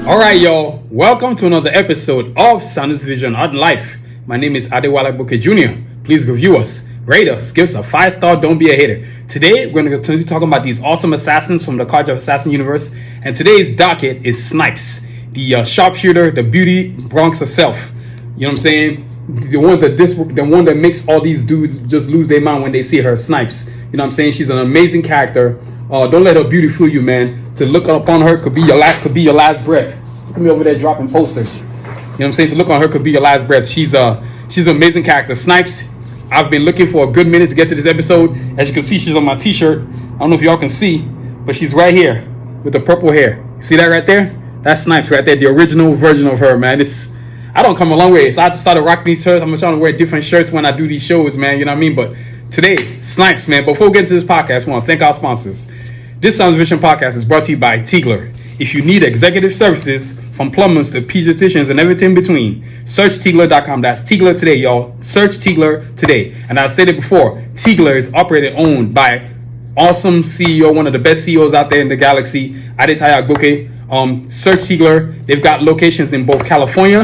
Alright, y'all. Welcome to another episode of Sanusi Vision Art and Life. My name is Adewale Buke Jr. Please review us, rate us, give us a 5-star, don't be a hater. Today, we're going to continue talking about these awesome assassins from the Karjakz Vs Assassins universe. And today's docket is Snipes, the sharpshooter, the beauty Bronx herself. You know what I'm saying? The one that makes all these dudes just lose their mind when they see her, Snipes. You know what I'm saying? She's an amazing character. Don't let her beauty fool you, man. To look upon her could be your last breath. Look at me over there dropping posters. You know what I'm saying? To look on her could be your last breath. She's an amazing character. Snipes, I've been looking for a good minute to get to this episode. As you can see, she's on my t-shirt. I don't know if y'all can see, but she's right here with the purple hair. See that right there? That's Snipes right there, the original version of her, man. I don't come a long way, so I just started rocking these shirts. I'm trying to wear different shirts when I do these shows, man. You know what I mean? But today, Snipes, man. Before we get into this podcast, I want to thank our sponsors. This Sanusi Vision podcast is brought to you by Tigler. If you need executive services, from plumbers to pediatricians and everything in between, search Tigler.com. That's Tigler today, y'all. Search Tigler today. And I stated before, Tigler is operated and owned by awesome CEO, one of the best CEOs out there in the galaxy, Karjakz Vs. Search Tigler. They've got locations in both California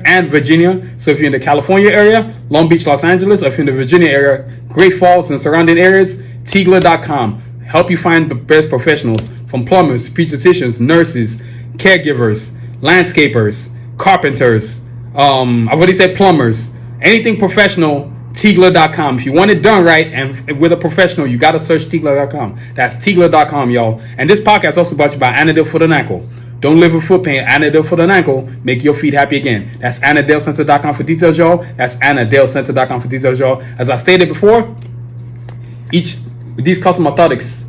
and Virginia. So if you're in the California area, Long Beach, Los Angeles, or if you're in the Virginia area, Great Falls and surrounding areas, Tigler.com. Help you find the best professionals from plumbers, pediatricians, nurses, caregivers, landscapers, carpenters, I've already said plumbers, anything professional, Tigler.com. If you want it done right and with a professional, you got to search Tigler.com. That's Tigler.com, y'all. And this podcast is also brought to you by Anadil Foot and Ankle. Don't live with foot pain. Anadil Foot and Ankle. Make your feet happy again. That's AnadilCenter.com for details, y'all. That's AnadilCenter.com for details, y'all. As I stated before, these custom orthotics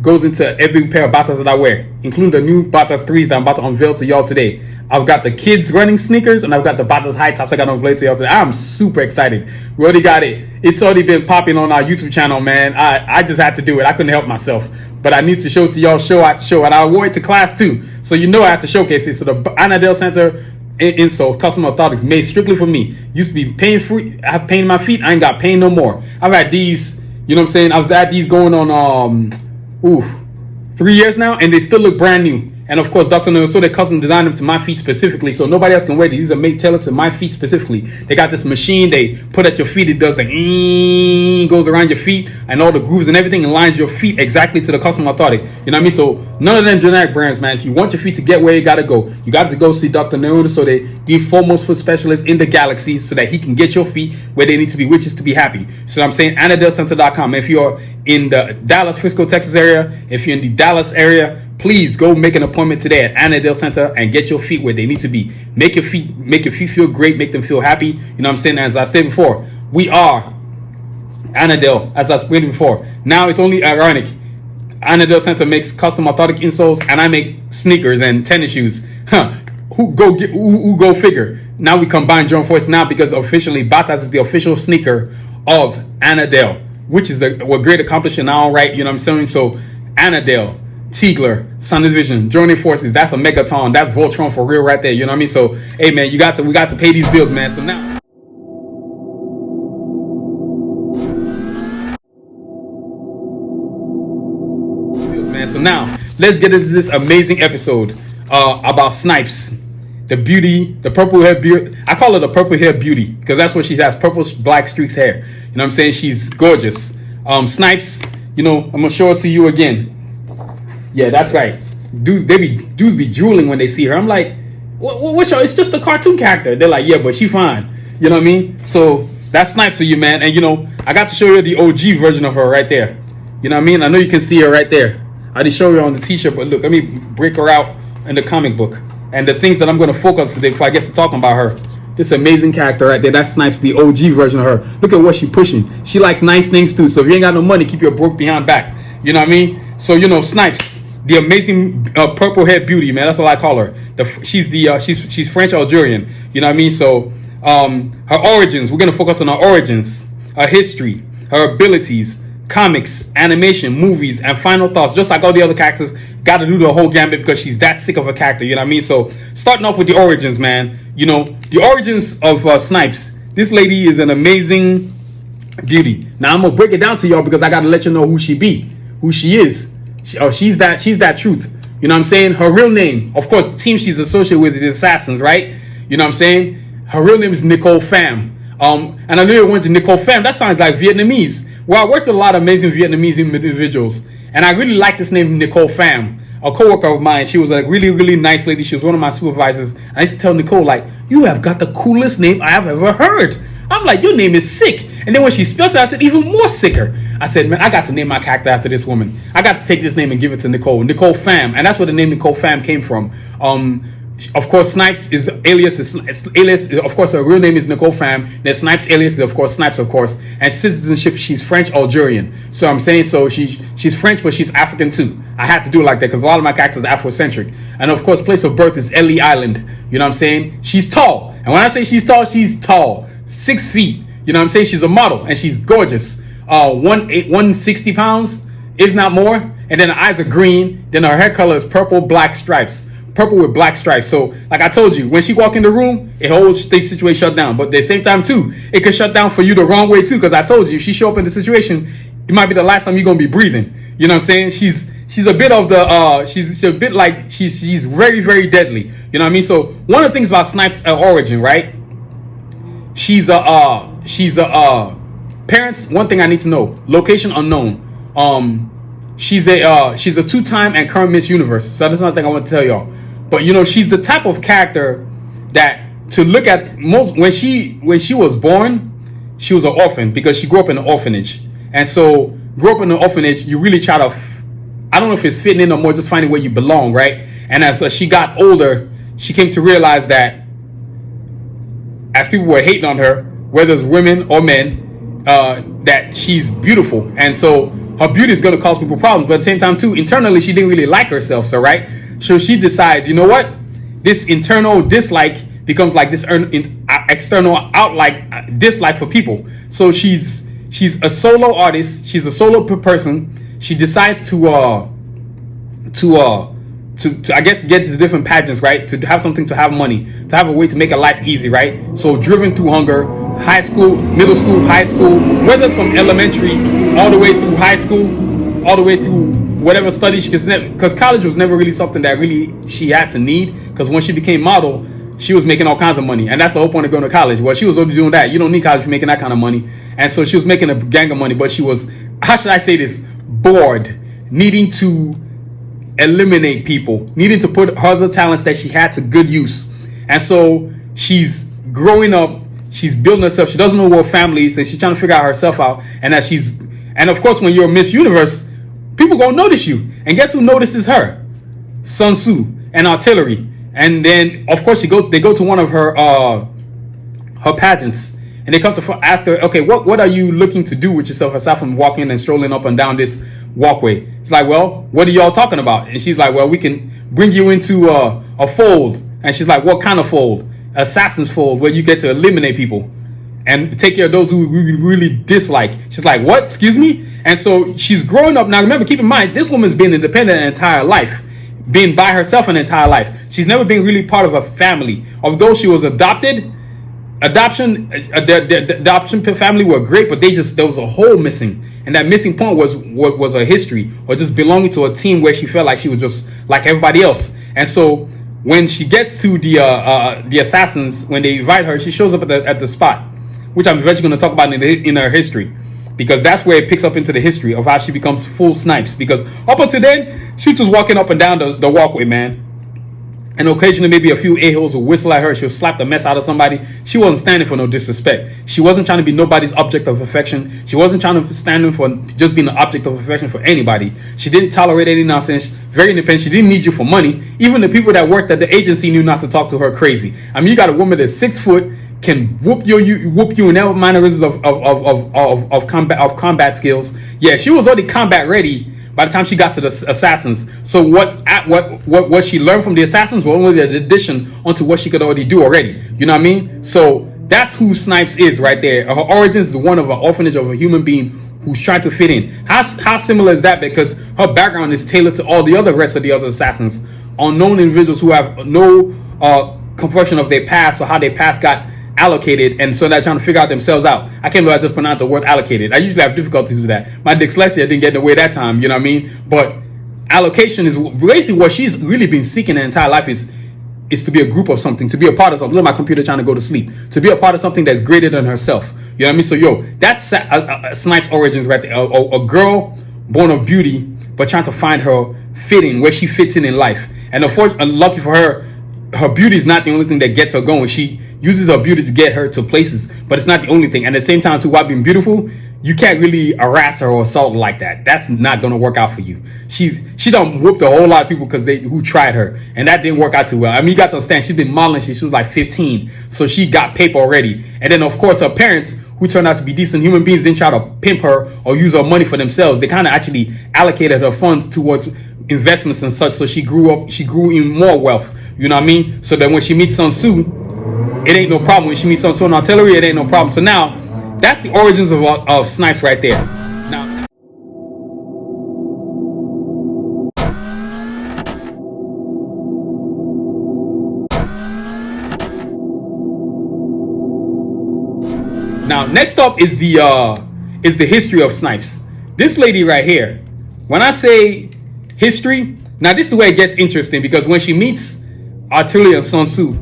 goes into every pair of batas that I wear, including the new Batas 3s that I'm about to unveil to y'all today. I've got the kids running sneakers and I've got the Batas high tops I got to unveil to y'all today. I'm super excited. We already got it. It's already been popping on our YouTube channel, man. I just had to do it. I couldn't help myself. But I need to show it to y'all show after show. And I wore it to class too. So you know I have to showcase it. So the Anadil Center insole custom orthotics made strictly for me. Used to be pain free. I have pain in my feet. I ain't got pain no more. I've had these, you know what I'm saying? I've had these going on 3 years now, and they still look brand new. And of course, Dr. No, so they custom designed them to my feet specifically, so nobody else can wear these. These are made tailored to my feet specifically. They got this machine they put at your feet. It does goes around your feet and all the grooves and everything, and lines your feet exactly to the custom orthotic. You know what I mean? So none of them generic brands, man. If you want your feet to get where you gotta go, you got to go see Dr. No, so the foremost foot specialist in the galaxy, so that he can get your feet where they need to be, which is to be happy. So I'm saying AnadilCenter.com. If you're in the Dallas, Frisco, Texas area, if you're in the Dallas area, please go make an appointment today at Anadil Center and get your feet where they need to be. Make your feet feel great, make them feel happy. You know what I'm saying? As I said before, we are Anadil, as I explained before. Now it's only ironic. Anadil Center makes custom orthotic insoles and I make sneakers and tennis shoes. Who go figure? Now we combine joint force now, because officially Batas is the official sneaker of Anadil, which is a great accomplishment now, right? You know what I'm saying? So Anadil, Tigler, Sanusi Vision, joining forces. That's a megaton. That's Voltron for real right there. You know what I mean? So, hey man, we got to pay these bills, man. So now, let's get into this amazing episode about Snipes, the beauty, the purple hair beauty. I call her the purple hair beauty because that's what she has, purple black streaks hair. You know what I'm saying? She's gorgeous. Snipes, you know, I'm gonna show it to you again. Yeah, that's right. Dudes be drooling when they see her. I'm like, what's your? It's just a cartoon character. They're like, yeah, but she fine. You know what I mean? So that's Snipes for you, man. And you know, I got to show you the OG version of her right there. You know what I mean? I know you can see her right there. I didn't show you on the t-shirt, but look, let me break her out in the comic book. And the things that I'm going to focus today before I get to talking about her. This amazing character right there. That's Snipes, the OG version of her. Look at what she's pushing. She likes nice things too. So if you ain't got no money, keep your broke behind back. You know what I mean? So, you know, Snipes, the amazing purple hair beauty, man. That's all I call her. She's French Algerian. You know what I mean? So her origins, we're going to focus on her origins, her history, her abilities, comics, animation, movies, and final thoughts. Just like all the other characters, got to do the whole gambit because she's that sick of a character. You know what I mean? So starting off with the origins, man. You know, the origins of Snipes. This lady is an amazing beauty. Now I'm gonna break it down to y'all because I gotta let you know who she be, who she is. She's that truth. You know what I'm saying? Her real name, of course, the team she's associated with is the Assassins, right? You know what I'm saying? Her real name is Nicole Pham. And I knew it went to Nicole Pham. That sounds like Vietnamese. Well, I worked with a lot of amazing Vietnamese individuals, and I really like this name, Nicole Pham. A coworker of mine, she was a really, really nice lady. She was one of my supervisors. I used to tell Nicole, like, you have got the coolest name I have ever heard. I'm like, your name is sick. And then when she spelled it, I said, even more sicker. I said, man, I got to name my character after this woman. I got to take this name and give it to Nicole Pham. And that's where the name Nicole Pham came from. Of course, Snipes is alias. Of course, her real name is Nicole Pham. Then Snipes alias is, of course, Snipes, of course. And citizenship, she's French Algerian. So I'm saying, so she's French, but she's African too. I had to do it like that because a lot of my characters are Afrocentric. And of course, place of birth is Ellie Island. You know what I'm saying? She's tall. And when I say she's tall. 6 feet. You know what I'm saying? She's a model and she's gorgeous. 160 pounds, if not more. And then her eyes are green. Then her hair color is purple with black stripes. So, like I told you, when she walk in the room, it holds the situation shut down. But at the same time, too, it could shut down for you the wrong way, too. Because I told you, if she show up in the situation, it might be the last time you're going to be breathing. You know what I'm saying? She's a bit of the, she's a bit like, she's very, very deadly. You know what I mean? So, one of the things about Snipes' origin, right? She's a parents. One thing I need to know: location unknown. She's a two-time and current Miss Universe. So that's another thing I want to tell y'all. But you know, she's the type of character that to look at most when she was born, she was an orphan because she grew up in an orphanage. And so, grew up in an orphanage, you really try to. I don't know if it's fitting in or more just finding where you belong, right? And as she got older, she came to realize that as people were hating on her, whether it's women or men, that she's beautiful. And so her beauty is going to cause people problems. But at the same time, too, internally, she didn't really like herself. So, right? So she decides, you know what? This internal dislike becomes like this external dislike for people. So she's a solo artist. She's a solo person. She decides to I guess get to different pageants, right? To have something, to have money, to have a way to make a life easy, right? So driven through hunger, high school, middle school, high school, whether it's from elementary all the way through high school, all the way through whatever studies she could, because college was never really something that really she had to need. Because when she became model, she was making all kinds of money, and that's the whole point of going to college. Well, she was already doing that. You don't need college for making that kind of money, and so she was making a gang of money. But she was, how should I say this, bored, needing to eliminate people, needing to put her other talents that she had to good use. And so she's growing up, she's building herself, she doesn't know what family is, and she's trying to figure out herself out. And and of course, when you're Miss Universe, people gonna notice you. And guess who notices her? Sanusi and Artillery. And then of course they go to one of her pageants, and they come to ask her, okay, what are you looking to do with yourself aside from walking and strolling up and down this walkway? It's like, well, what are y'all talking about? And she's like, well, we can bring you into a fold. And she's like, what kind of fold? Assassin's fold, where you get to eliminate people and take care of those who we really dislike. She's like, what? Excuse me? And so she's growing up. Now remember, keep in mind, this woman's been independent an entire life, being by herself an entire life. She's never been really part of a family. Although she was adopted, the adoption family were great, but there was a hole missing. And that missing point was a history, or just belonging to a team where she felt like she was just like everybody else. And so when she gets to the Assassins, when they invite her, she shows up at the spot, which I'm eventually going to talk about in her history, because that's where it picks up into the history of how she becomes full Snipes. Because up until then, she was just walking up and down the walkway, man. And occasionally maybe a few a-holes will whistle at her. She'll slap the mess out of somebody. She wasn't standing for no disrespect. She wasn't trying to be nobody's object of affection. She wasn't trying to stand for just being an object of affection for anybody. She didn't tolerate any nonsense. Very independent. She didn't need you for money. Even the people that worked at the agency knew not to talk to her crazy. I mean, you got a woman that's 6 foot, can whoop you in every mannerisms of combat skills. Yeah, she was already combat ready by the time she got to the Assassins. So what she learned from the Assassins was only the addition onto what she could already do already. You know what I mean? So that's who Snipes is right there. Her origins is one of an orphanage of a human being who's trying to fit in. How similar is that? Because her background is tailored to all the rest of the other Assassins. Unknown individuals who have no confession of their past or how their past got allocated, and so they're trying to figure out themselves out. I can't believe I just pronounced the word allocated. I usually have difficulties with that. My dyslexia didn't get in the way that time, you know what I mean? But allocation is basically what she's really been seeking her entire life is to be a group of something, to be a part of something. Look at my computer trying to go to sleep. To be a part of something that's greater than herself. You know what I mean? So, yo, that's Snipes' origins right there. A girl born of beauty, but trying to find her fitting, where she fits in life. And lucky for her, her beauty is not the only thing that gets her going. She uses her beauty to get her to places, but it's not the only thing. And at the same time, too, while being beautiful, you can't really harass her or assault her like that. That's not gonna work out for you. She done whooped a whole lot of people who tried her, and that didn't work out too well. I mean, you got to understand, she's been modeling since she was like 15, so she got paper already. And then of course her parents, who turned out to be decent human beings, didn't try to pimp her or use her money for themselves. They kind of actually allocated her funds towards investments and such, so she grew in more wealth. You know what I mean? So that when she meets Sun Tzu, it ain't no problem. When she meets Sun Tzu in artillery, it ain't no problem. So now, that's the origins of Snipes right there. Now, next up is the history of Snipes. This lady right here. When I say history, now this is where it gets interesting, because when she meets Artillery and Sun Tzu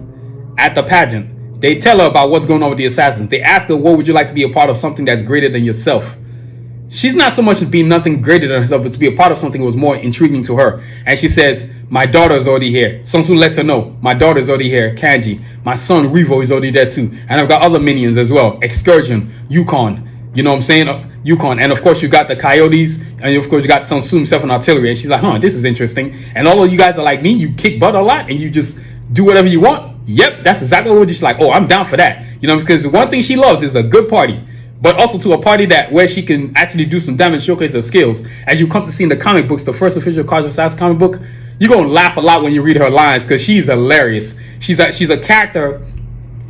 at the pageant, they tell her about what's going on with the assassins. They ask her, what would you like to be a part of something that's greater than yourself? She's not so much being nothing greater than herself, but to be a part of something that was more intriguing to her. And she says, my daughter's already here. Sun Tzu lets her know, my daughter's already here, Kanji. My son, Revo, is already there too. And I've got other minions as well. Excursion, Yukon. You know what I'm saying? Yukon. And of course, you got the Coyotes. And of course, you got Sun Tzu himself in artillery. And she's like, this is interesting. And all of you guys are like me. You kick butt a lot and you just do whatever you want. Yep, that's exactly what she's like. Oh, I'm down for that. You know, because one thing she loves is a good party, but also to a party where she can actually do some damage, showcase her skills. As you come to see in the comic books, the first official Karjakz Vs Assassins comic book, you're gonna laugh a lot when you read her lines, because she's hilarious. She's a character.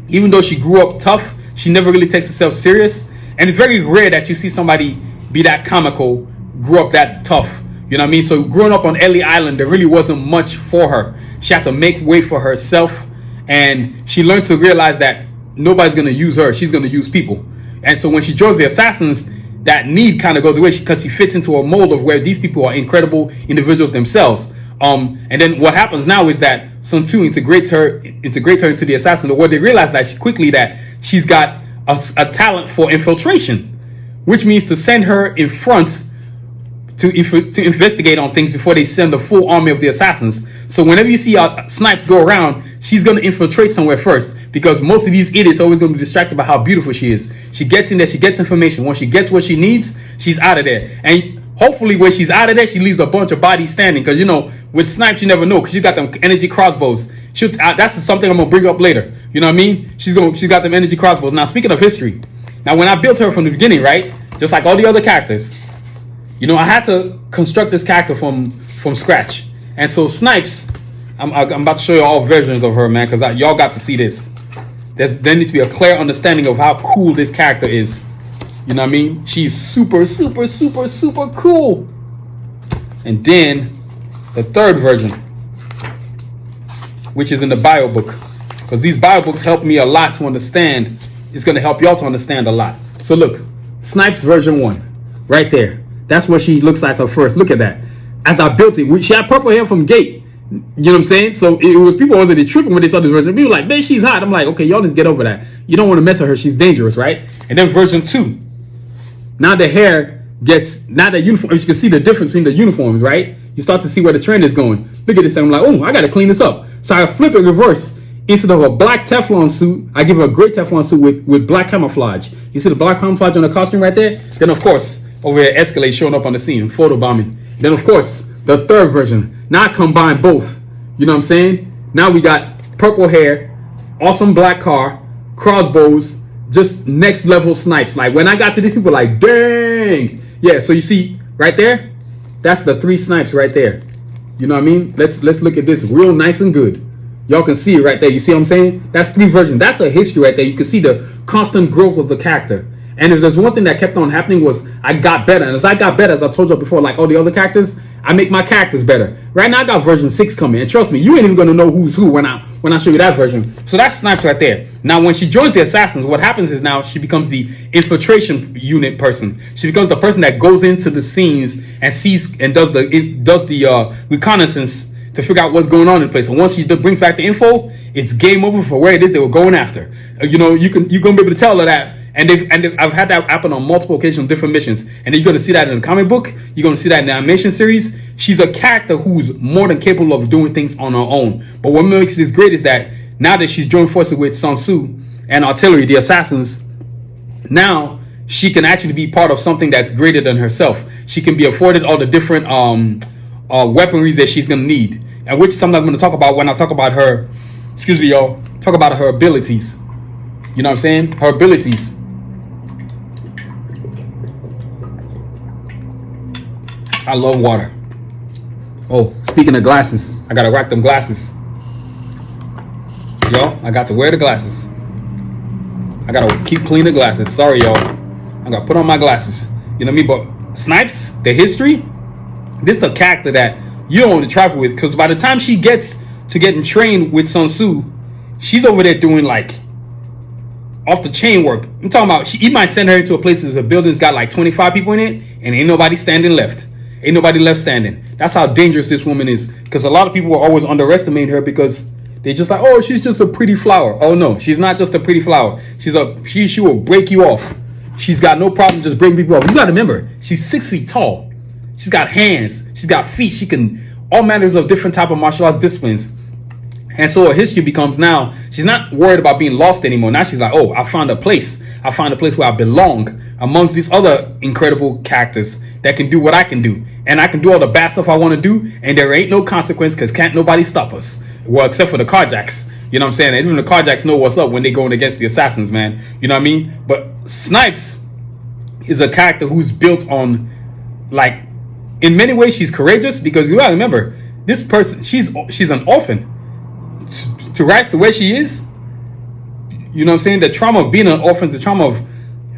Even though she grew up tough, she never really takes herself serious, and it's very rare that you see somebody be that comical, grew up that tough. You know what I mean? So growing up on Ellie Island, there really wasn't much for her. She had to make way for herself. And she learned to realize that nobody's going to use her. She's going to use people. And so when she joins the Assassins, that need kind of goes away, because she fits into a mold of where these people are incredible individuals themselves. And then what happens now is that Sun Tzu integrates her into the Assassin. What they realize that she's got a talent for infiltration, which means to send her in front to investigate on things before they send the full army of the assassins. So whenever you see Snipes go around, she's going to infiltrate somewhere first, because most of these idiots are always going to be distracted by how beautiful she is. She gets in there, she gets information. Once she gets what she needs, she's out of there. And hopefully when she's out of there, she leaves a bunch of bodies standing, because, you know, with Snipes, you never know, because she's got them energy crossbows. That's something I'm going to bring up later. You know what I mean? She's got them energy crossbows. Now, speaking of history, now when I built her from the beginning, right, just like all the other characters, you know, I had to construct this character from scratch. And so Snipes, I'm about to show you all versions of her, man, because y'all got to see this. There needs to be a clear understanding of how cool this character is. You know what I mean? She's super, super, super, super cool. And then the third version, which is in the bio book, because these bio books help me a lot to understand. It's going to help y'all to understand a lot. So look, Snipes version 1, right there. That's what she looks like at first. Look at that. As I built it, she had purple hair from gate. You know what I'm saying? So it was, people wasn't tripping when they saw this version. People were like, man, she's hot. I'm like, okay, y'all just get over that. You don't want to mess with her. She's dangerous, right? And then version 2. Now the hair gets, now the uniform, you can see the difference between the uniforms, right? You start to see where the trend is going. Look at this, and I'm like, oh, I got to clean this up. So I flip it reverse. Instead of a black Teflon suit, I give her a gray Teflon suit with black camouflage. You see the black camouflage on the costume right there? Then, of course, over here, Escalade showing up on the scene, photo bombing. Then, of course, the third version. Now I combine both. You know what I'm saying? Now we got purple hair, awesome black car, crossbows, just next level Snipes. Like when I got to these people, like, dang. Yeah, so you see right there, that's the 3 Snipes right there. You know what I mean? Let's look at this real nice and good. Y'all can see it right there. You see what I'm saying? That's 3 versions. That's a history right there. You can see the constant growth of the character. And if there's one thing that kept on happening was I got better. And as I got better, as I told you before, like all the other characters, I make my characters better. Right now I got version 6 coming, and trust me, you ain't even gonna know who's who when I show you that version. So that's Snipes right there. Now when she joins the Assassins, what happens is now she becomes the infiltration unit person. She becomes the person that goes into the scenes and sees and does the reconnaissance to figure out what's going on in the place. And once she brings back the info, it's game over for where it is they were going after. You're gonna be able to tell her that. And I've had that happen on multiple occasions on different missions. And then you're gonna see that in the comic book. You're gonna see that in the animation series. She's a character who's more than capable of doing things on her own. But what makes this great is that now that she's joined forces with Sanusi and Artillery, the Assassins, now she can actually be part of something that's greater than herself. She can be afforded all the different weaponry that she's gonna need, and which is something I'm gonna talk about when I talk about her. Excuse me, y'all. Talk about her abilities. You know what I'm saying? Her abilities. I love water. Oh, speaking of glasses, I gotta rock them glasses. Y'all, I got to wear the glasses. I gotta keep clean the glasses. Sorry, y'all. I gotta put on my glasses. You know what I mean? But Snipes, the history, this is a character that you don't want to travel with, because by the time she gets to getting trained with Sun Tzu, she's over there doing like off the chain work. I'm talking about he might send her into a place that's a building's got like 25 people in it, and ain't nobody standing left. Ain't nobody left standing. That's how dangerous this woman is. Because a lot of people will always underestimate her because they just like, oh, she's just a pretty flower. Oh no, she's not just a pretty flower. She will break you off. She's got no problem just breaking people off. You gotta remember, she's 6 feet tall. She's got hands. She's got feet. She can all manners of different type of martial arts disciplines. And so her history becomes now, she's not worried about being lost anymore. Now she's like, oh, I found a place. I found a place where I belong amongst these other incredible characters that can do what I can do. And I can do all the bad stuff I want to do, and there ain't no consequence because can't nobody stop us. Well, except for the Karjakz. You know what I'm saying? And even the Karjakz know what's up when they going against the Assassins, man. You know what I mean? But Snipes is a character who's built on, like, in many ways she's courageous, because you gotta remember, this person, she's an orphan. To rise the way she is, you know what I'm saying? The trauma of being an orphan, the trauma of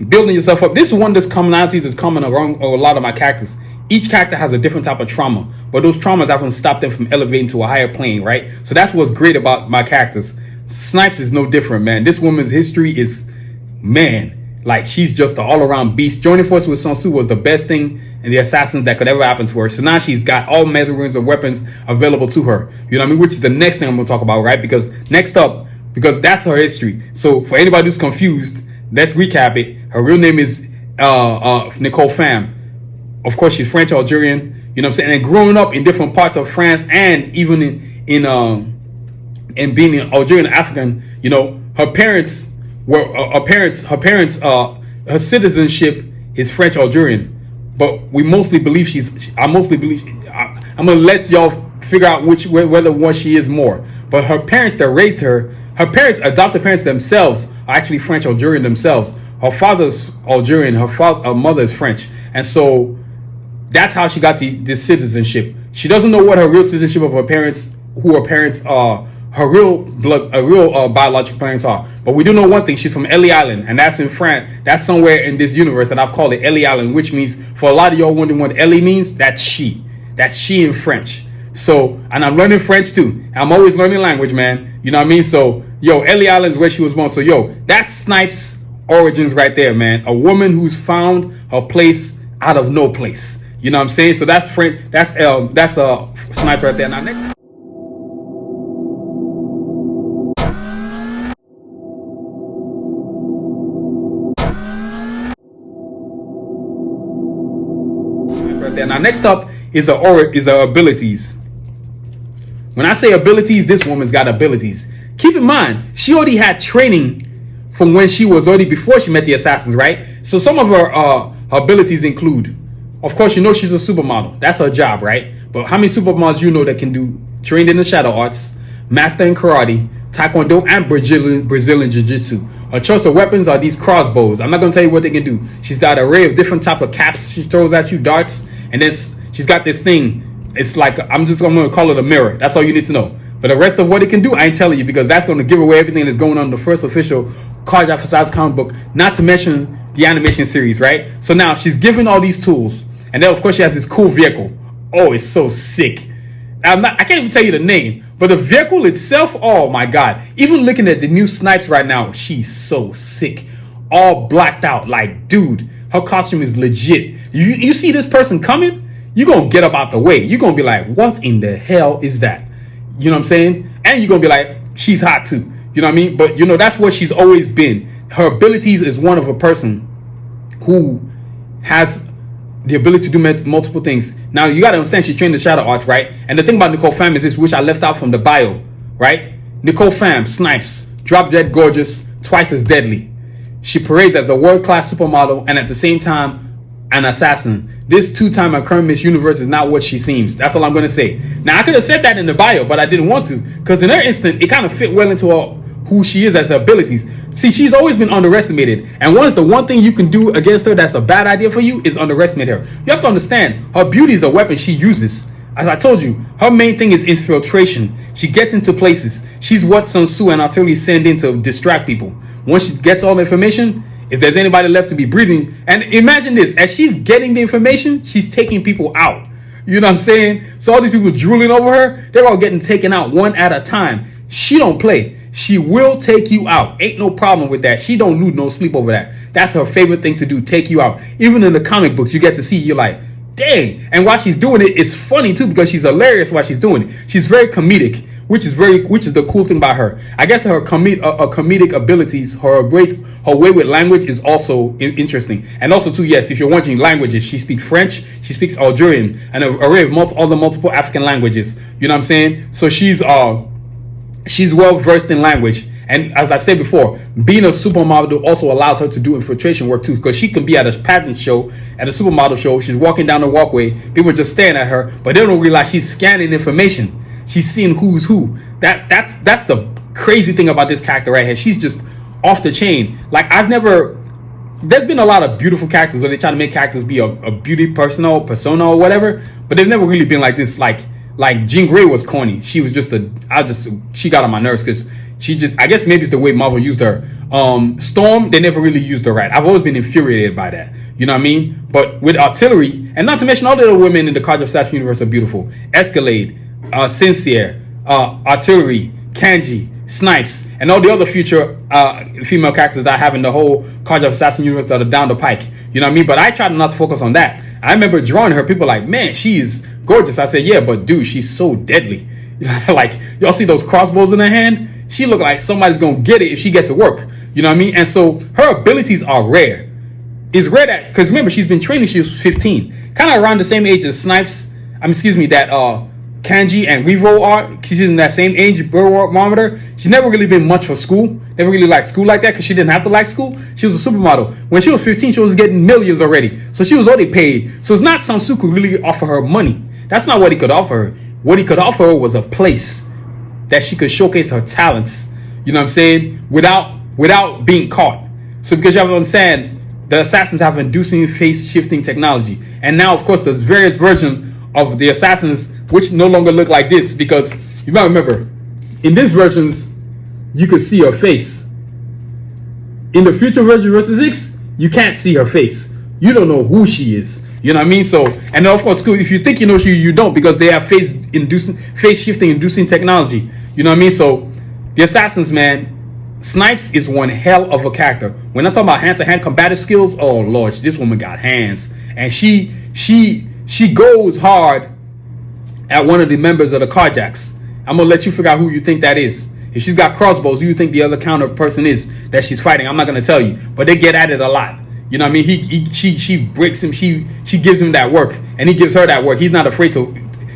building yourself up. This is one of those commonalities that's common around a lot of my characters. Each character has a different type of trauma, but those traumas haven't stopped them from elevating to a higher plane, right? So that's what's great about my characters. Snipes is no different, man. This woman's history is, man, like she's just an all-around beast. Joining forces with Sun Tzu was the best thing in the Assassins that could ever happen to her. So now she's got all measurements of weapons available to her. You know what I mean? Which is the next thing I'm going to talk about, right? Because next up, because that's her history. So for anybody who's confused, let's recap it. Her real name is Nicole Pham. Of course, she's French Algerian. You know what I'm saying? And growing up in different parts of France, and even in being an Algerian African, you know, her parents were her citizenship is French Algerian. But we mostly believe I'm gonna let y'all figure out whether one she is more. But her parents that raised her adopted parents themselves are actually French Algerian themselves. Her father's Algerian, her mother is French, and so that's how she got this citizenship. She doesn't know what her real citizenship of her parents, who her parents are, her real biological parents are. But we do know one thing: she's from Ellie Island, and that's in France. That's somewhere in this universe that I've called it Ellie Island, which means, for a lot of y'all wondering what Ellie means, that's she. That's she in French. So, and I'm learning French too. I'm always learning language, man. You know what I mean? So, yo, Ellie Island is where she was born. So, yo, that's Snipes' origins right there, man. A woman who's found her place out of no place. You know what I'm saying? So that's Snipes right there. Now next. Now next up is her abilities. When I say abilities, this woman's got abilities. Keep in mind, she already had training from when she was already before she met the Assassins, right? So some of her abilities include, of course, you know she's a supermodel. That's her job, right? But how many supermodels you know that can do trained in the shadow arts, master in karate, taekwondo, and Brazilian jiu-jitsu? Her choice of weapons are these crossbows. I'm not going to tell you what they can do. She's got an array of different type of caps she throws at you, darts, and then she's got this thing. It's like, I'm going to call it a mirror. That's all you need to know. But the rest of what it can do, I ain't telling you, because that's going to give away everything that's going on in the first official Karjakz Vs Assassins comic book, not to mention the animation series, right? So now she's given all these tools, and then of course she has this cool vehicle. Oh, it's so sick. I can't even tell you the name, but the vehicle itself, oh my god. Even looking at the new Snipes right now, she's so sick. All blacked out. Like, dude, her costume is legit. You see this person coming, you're going to get up out the way. You're going to be like, what in the hell is that? You know what I'm saying? And you're going to be like, she's hot too. You know what I mean? But, you know, that's what she's always been. Her abilities is one of a person who has the ability to do multiple things. Now, you got to understand she's trained in shadow arts, right? And the thing about Nicole Pham is this, which I left out from the bio, right? Nicole Pham, Snipes, drop dead gorgeous, twice as deadly. She parades as a world-class supermodel and at the same time, an assassin. This two-time and current Miss Universe is not what she seems. That's all I'm going to say. Now, I could have said that in the bio, but I didn't want to. Because in her instant, it kind of fit well into who she is as her abilities. See, she's always been underestimated. And once the one thing you can do against her that's a bad idea for you is underestimate her. You have to understand, her beauty is a weapon she uses. As I told you, her main thing is infiltration. She gets into places. She's what Sanusi and artillery send in to distract people. Once she gets all the information, if there's anybody left to be breathing, and imagine this, as she's getting the information, she's taking people out. You know what I'm saying? So all these people drooling over her, they're all getting taken out one at a time. She don't play. She will take you out. Ain't no problem with that. She don't lose no sleep over that. That's her favorite thing to do, take you out. Even in the comic books, you get to see, you're like, dang. And while she's doing it, it's funny too, because she's hilarious while she's doing it. She's very comedic, which is the cool thing about her. I guess her comedic abilities, her way with language is also interesting. And also too, yes, if you're wondering languages, she speaks French, she speaks Algerian, and an array of multiple African languages. You know what I'm saying? So she's well versed in language. And as I said before, being a supermodel also allows her to do infiltration work too, because she can be at a pageant show, at a supermodel show. She's walking down the walkway, people are just staring at her, but they don't realize she's scanning information. She's seeing who's who. That's the crazy thing about this character right here. She's just off the chain. Like, there's been a lot of beautiful characters where they try to make characters be a beauty persona or whatever, but they've never really been like this. Like Jean Grey was corny. She was she got on my nerves because I guess maybe it's the way Marvel used her. Storm, they never really used her right. I've always been infuriated by that. You know what I mean? But with artillery, and not to mention all the other women in the Karjakz Vs Assassins universe are beautiful. Escalade, Sincere, Artillery, Kanji, Snipes, and all the other future female characters that I have in the whole Karjakz Vs Assassins universe that are down the pike. You know what I mean? But I try not to focus on that. I remember drawing her, people like, man, she's gorgeous. I said, yeah, but dude, she's so deadly. Like, y'all see those crossbows in her hand? She look like somebody's gonna get it if she gets to work. You know what I mean? And so her abilities are rare. It's rare that, because remember, she's been training, she was 15. Kind of around the same age as Snipes. That Kanji and Revo are. She's in that same age barometer. She's never really been much for school. Never really liked school like that because she didn't have to like school. She was a supermodel. When she was 15, she was getting millions already. So she was already paid. So it's not Sanusi could really offer her money. That's not what he could offer her. What he could offer her was a place that she could showcase her talents. You know what I'm saying? Without being caught. So because you have to understand, the assassins have inducing face shifting technology. And now, of course, there's various versions of the assassins which no longer look like this, because you might remember, in these versions, you could see her face. In the future version versus 6, you can't see her face. You don't know who she is. You know what I mean? So, and of course, if you think you know she, you don't, because they have face shifting inducing technology. You know what I mean? So, the assassins, man, Snipes is one hell of a character. When I talk about hand-to-hand combative skills, oh Lord, this woman got hands, and she goes hard at one of the members of the Karjakz. I'm gonna let you figure out who you think that is. If she's got crossbows, who you think the other counter person is that she's fighting? I'm not gonna tell you, but they get at it a lot. You know what I mean? She breaks him. She gives him that work, and he gives her that work. He's not afraid to.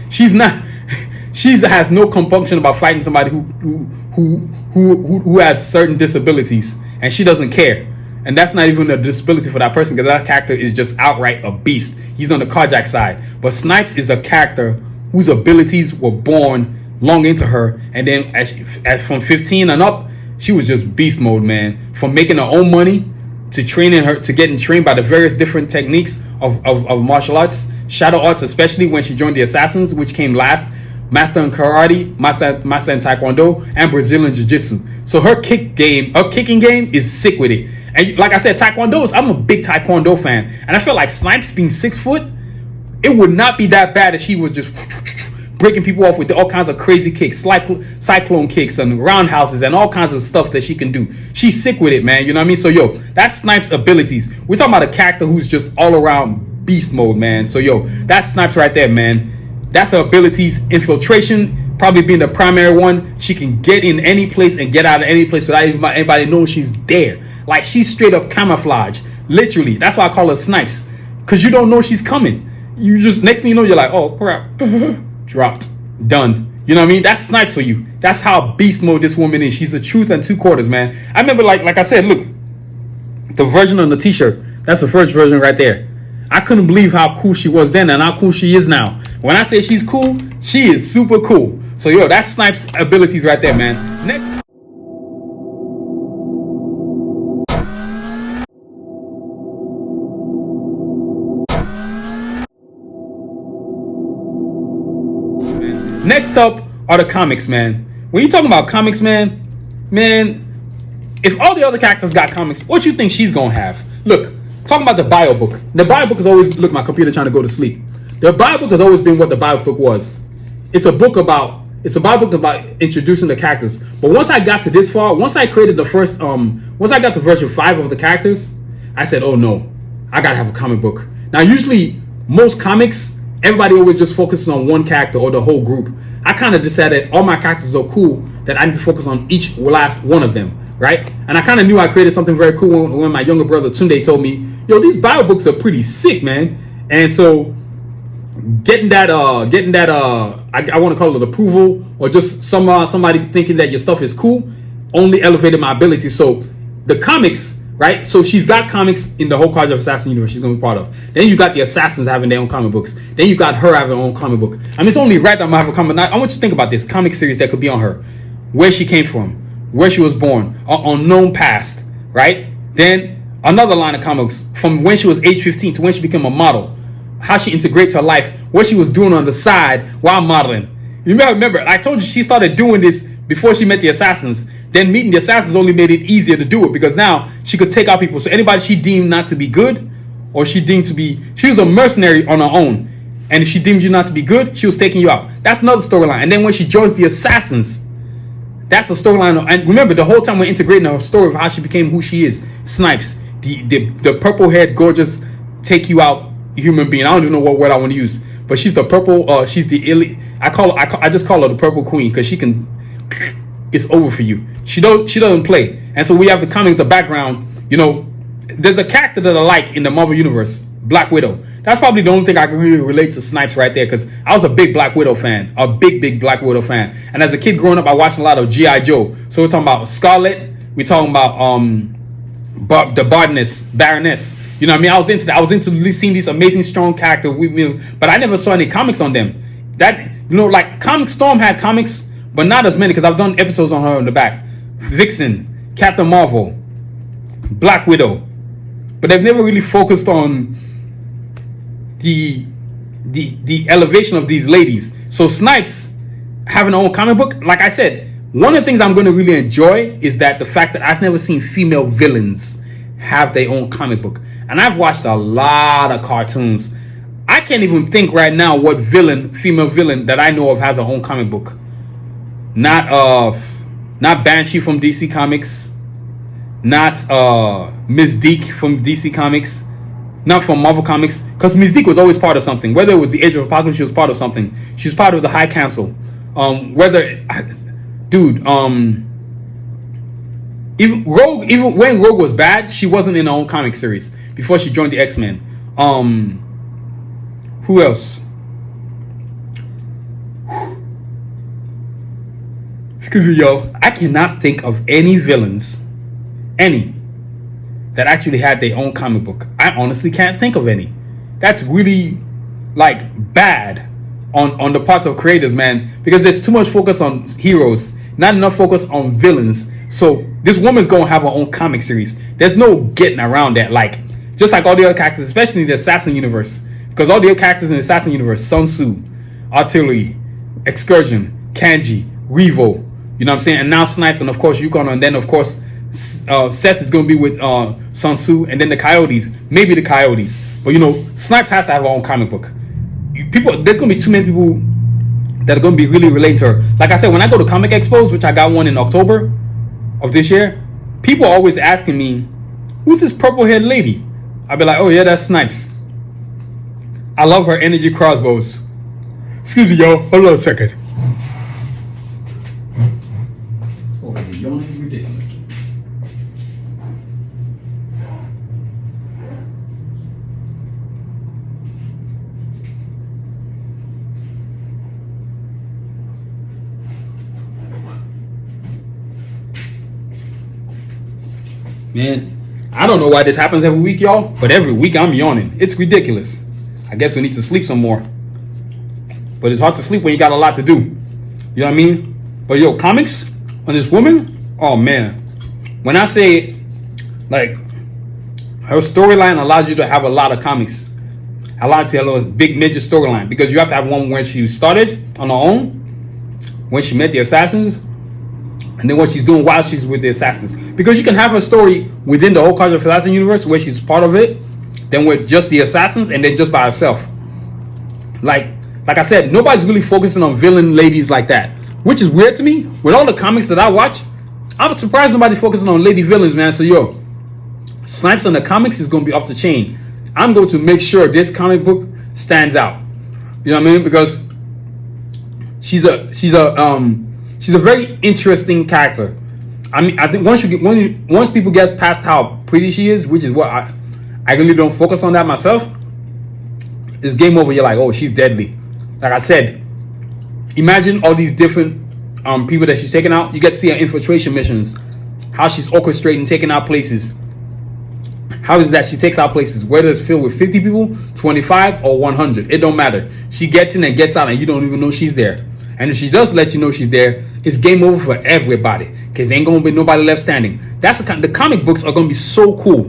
She has no compunction about fighting somebody who has certain disabilities, and she doesn't care. And that's not even a disability for that person, because that character is just outright a beast. He's on the Karjakz side, but Snipes is a character whose abilities were born long into her, and then as from 15 and up, she was just beast mode, man. From making her own money to getting trained by the various different techniques of martial arts, shadow arts, especially when she joined the Assassins, which came last, master in karate, master in taekwondo, and Brazilian jiu-jitsu. So her kicking game is sick with it. And like I said, I'm a big taekwondo fan, and I feel like Snipes being 6 foot, it would not be that bad if she was just breaking people off with all kinds of crazy kicks, cyclone kicks and roundhouses and all kinds of stuff that she can do. She's sick with it, man. You know what I mean? So, yo, that's Snipes' abilities. We're talking about a character who's just all around beast mode, man. So, yo, that's Snipes right there, man. That's her abilities. Infiltration, probably being the primary one. She can get in any place and get out of any place without even anybody knowing she's there. Like, she's straight up camouflage. Literally. That's why I call her Snipes. Because you don't know she's coming. You just, next thing you know, you're like, oh, crap. Dropped. Done. You know what I mean? That's Snipes for you. That's how beast mode this woman is. She's a truth and two quarters, man. I remember, like I said, look, the version on the t-shirt. That's the first version right there. I couldn't believe how cool she was then and how cool she is now. When I say she's cool, she is super cool. So, yo, that's Snipes' abilities right there, man. Next. Next up are the comics, man. When you're talking about comics, man, if all the other characters got comics, what you think she's gonna have? Look, talking about the bio book. The bio book has always, look, my computer trying to go to sleep. The bio book has always been what the bio book was. It's a bio book about introducing the characters. But once I got to this far, once I created the first, once I got to version 5 of the characters, I said, oh no, I gotta have a comic book. Now, usually, most comics, everybody always just focuses on one character or the whole group. I kind of decided all my characters are cool that I need to focus on each last one of them, right? And I kind of knew I created something very cool when my younger brother Tunde told me, yo, these bio books are pretty sick, man. And so getting that I want to call it approval or just somebody thinking that your stuff is cool only elevated my ability. So the comics, right? So she's got comics in the whole Karjakz Vs Assassins universe she's going to be part of. Then you got the Assassins having their own comic books. Then you got her having her own comic book. I mean, it's only right that I'm going to have a comic. Now, I want you to think about this comic series that could be on her. Where she came from. Where she was born. Unknown past. Right? Then another line of comics from when she was age 15 to when she became a model. How she integrates her life. What she was doing on the side while modeling. You may remember, I told you she started doing this before she met the Assassins. Then meeting the Assassins only made it easier to do it because now she could take out people. So anybody she deemed not to be good or she deemed to be, she was a mercenary on her own. And if she deemed you not to be good, she was taking you out. That's another storyline. And then when she joins the Assassins, that's a storyline. And remember, the whole time we're integrating her story of how she became who she is. Snipes, the purple-haired, gorgeous, take you out human being. I don't even know what word I want to use. But she's the purple, she's the elite. I just call her the purple queen because she can, it's over for you. She doesn't play. And so we have the comic in the background. You know, there's a character that I like in the Marvel Universe, Black Widow. That's probably the only thing I can really relate to Snipes right there because I was a big Black Widow fan. A big Black Widow fan. And as a kid growing up, I watched a lot of G.I. Joe. So we're talking about Scarlet. We're talking about the Baroness. You know what I mean? I was into that. I was into seeing these amazing, strong characters. But I never saw any comics on them. That, you know, like Comic Storm had comics, but not as many because I've done episodes on her in the back. Vixen, Captain Marvel, Black Widow. But they've never really focused on the elevation of these ladies. So Snipes having her own comic book, like I said, one of the things I'm going to really enjoy is that the fact that I've never seen female villains have their own comic book. And I've watched a lot of cartoons. I can't even think right now what female villain that I know of has her own comic book. Not Banshee from DC Comics. Not Mystique from DC Comics. Not from Marvel Comics. Because Mystique was always part of something. Whether it was the Age of Apocalypse, she was part of something. She was part of the High Council. Even when Rogue was bad, she wasn't in her own comic series before she joined the X-Men. Who else? Excuse me, yo. I cannot think of any villains, that actually had their own comic book. I honestly can't think of any. That's really, like, bad on the parts of creators, man, because there's too much focus on heroes, not enough focus on villains. So this woman's gonna have her own comic series. There's no getting around that. Like, just like all the other characters, especially in the Assassin universe, because all the other characters in the Assassin universe, Sun Tzu, Artillery, Excursion, Kanji, Revo, you know what I'm saying? And now Snipes, and of course Yukon, and then of course Seth is gonna be with Sun Tzu, and then the Coyotes, maybe the Coyotes. But you know, Snipes has to have her own comic book. there's gonna be too many people that are gonna be really relating to her. Like I said, when I go to comic expos, which I got one in October of this year, people are always asking me, who's this purple-haired lady? I'll be like, oh yeah, that's Snipes. I love her energy crossbows. Excuse me, y'all. Hold on a second. Oh, you're yawning ridiculous. Man, I don't know why this happens every week, y'all, but every week I'm yawning. It's ridiculous. I guess we need to sleep some more. But it's hard to sleep when you got a lot to do. You know what I mean? But yo, comics on this woman, oh man. When I say, like, her storyline allows you to have a lot of comics. Allows you to have a big major storyline. Because you have to have one where she started on her own, when she met the assassins, and then what she's doing while she's with the assassins. Because you can have her story within the whole Karjakz Vs Assassins universe where she's part of it, then with just the assassins, and then just by herself. Like I said, nobody's really focusing on villain ladies like that, which is weird to me. With all the comics that I watch, I'm surprised nobody's focusing on lady villains, man. So yo, Snipes on the comics is going to be off the chain. I'm going to make sure this comic book stands out. You know what I mean? Because she's a very interesting character. I mean, I think once people get past how pretty she is, which is what I really don't focus on that myself, it's game over. You're like, oh, she's deadly. Like I said, imagine all these different people that she's taking out. You get to see her infiltration missions, how she's orchestrating taking out places. How is that she takes out places, whether it's filled with 50 people, 25, or 100. It don't matter. She gets in and gets out, and you don't even know she's there. And if she does let you know she's there, it's game over for everybody, because there ain't gonna be nobody left standing. That's the comic books are gonna be so cool.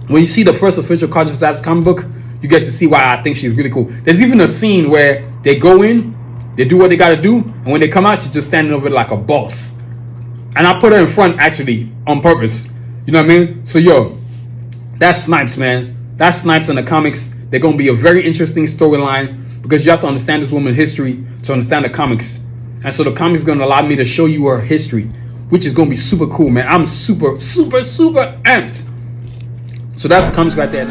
When you see the first official Karjakz Vs Assassins comic book, you get to see why I think she's really cool. There's even a scene where they go in, they do what they gotta do, and when they come out, she's just standing over like a boss. And I put her in front actually on purpose. You know what I mean? So yo, that's Snipes, man. That's Snipes in the comics. They're gonna be a very interesting storyline, because you have to understand this woman's history to understand the comics. And so the comics is gonna allow me to show you her history, which is gonna be super cool, man. I'm super amped. So that's the comics right there.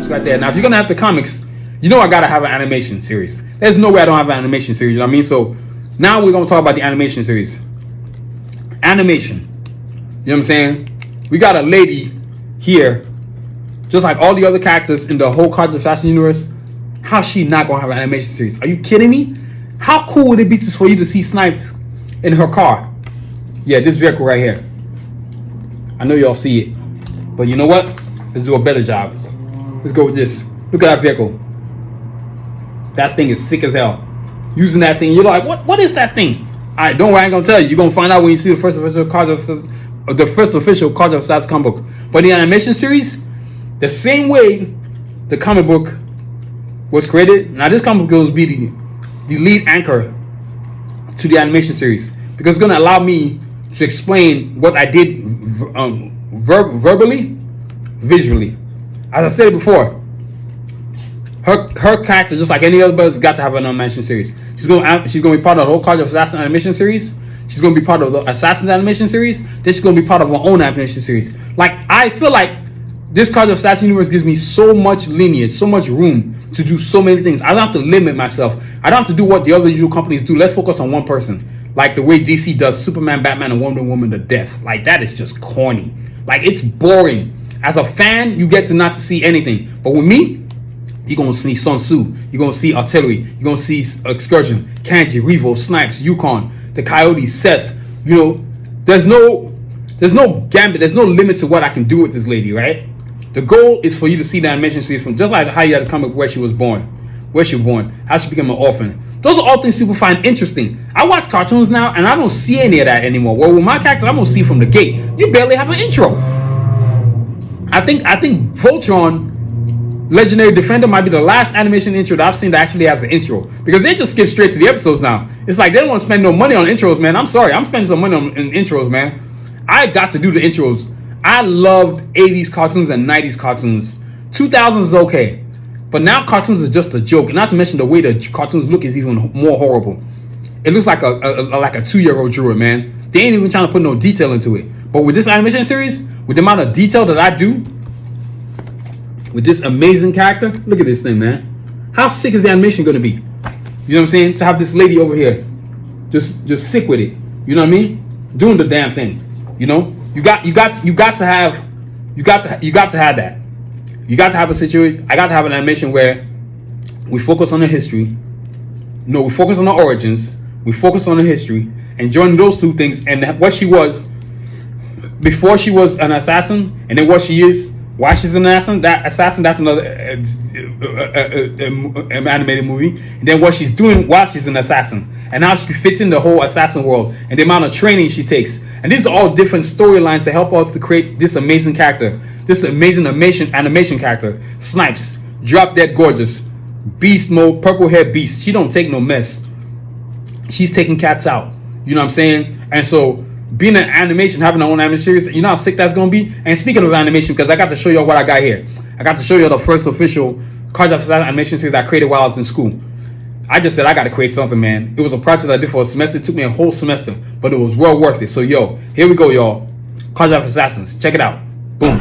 Right there. Now, if you're gonna have the comics, you know I gotta have an animation series. There's no way I don't have an animation series. You know what I mean? So now we're gonna talk about the animation series. Animation. You know what I'm saying? We got a lady here, just like all the other characters in the whole Karjakz Vs Assassins universe. How's she not gonna have an animation series? Are you kidding me? How cool would it be for you to see Snipes in her car? Yeah, this vehicle right here. I know y'all see it, but you know what? Let's do a better job. Let's go with this. Look at that vehicle. That thing is sick as hell. Using that thing, you're like, what is that thing? Alright, don't worry, I ain't gonna tell you. You're gonna find out when you see the first official Karjakz Vs Assassins comic book. But the animation series, the same way the comic book was created. Now this comic book will be the lead anchor to the animation series, because it's gonna allow me to explain what I did verbally, visually. As I said before, her character, just like any other, has got to have an animation series. She's gonna be part of the whole Karjakz Vs Assassins animation series. She's gonna be part of the Assassins animation series. Then she's gonna be part of her own animation series. Like, I feel like this Karjakz Vs Assassins universe gives me so much lineage, so much room to do so many things. I don't have to limit myself. I don't have to do what the other usual companies do. Let's focus on one person, like the way DC does Superman, Batman, and Wonder Woman to death. Like, that is just corny. Like, it's boring. As a fan, you get to not to see anything. But with me, you're going to see Sun Tzu. You're going to see Artillery. You're going to see Excursion, Kanji, Revo, Snipes, Yukon, the Coyote, Seth. You know, there's no gambit. There's no limit to what I can do with this lady, right? The goal is for you to see the animation series from just like how you had to come up where she was born. Where she was born. How she became an orphan. Those are all things people find interesting. I watch cartoons now, and I don't see any of that anymore. Well, with my characters, I'm gonna see from the gate. You barely have an intro. I think Voltron, Legendary Defender, might be the last animation intro that I've seen that actually has an intro, because they just skip straight to the episodes now. It's like they don't want to spend no money on intros, man. I'm sorry, I'm spending some money on intros, man. I got to do the intros. I loved 80s cartoons and 90s cartoons. 2000s is okay, but now cartoons are just a joke. Not to mention the way the cartoons look is even more horrible. It looks like a 2-year-old drew it, man. They ain't even trying to put no detail into it. But with this animation series, with the amount of detail that I do, with this amazing character, look at this thing, man. How sick is the animation going to be? You know what I'm saying? To have this lady over here, just sick with it. You know what I mean? Doing the damn thing. You know, you got to have that. You got to have a situation. I got to have an animation where we focus on the history. No, we focus on the origins. We focus on the history, and join those two things, and what she was before she was an assassin, and then what she is why she's an assassin. That's another animated movie. And then what she's doing while she's an assassin, and how she fits in the whole assassin world, and the amount of training she takes. And these are all different storylines that help us to create this amazing character, this amazing animation character. Snipes, drop dead gorgeous, beast mode, purple hair beast. She don't take no mess. She's taking cats out. You know what I'm saying? And so being an animation, having our own animation series, you know how sick that's gonna be. And speaking of animation, because I got to show y'all what I got here. I got to show y'all the first official Karjakz Vs Assassins animation series I created while I was in school. I just said I got to create something, man. It was a project I did for a semester. It took me a whole semester, but it was well worth it. So yo, here we go, y'all. Karjakz Vs Assassins. Check it out. Boom.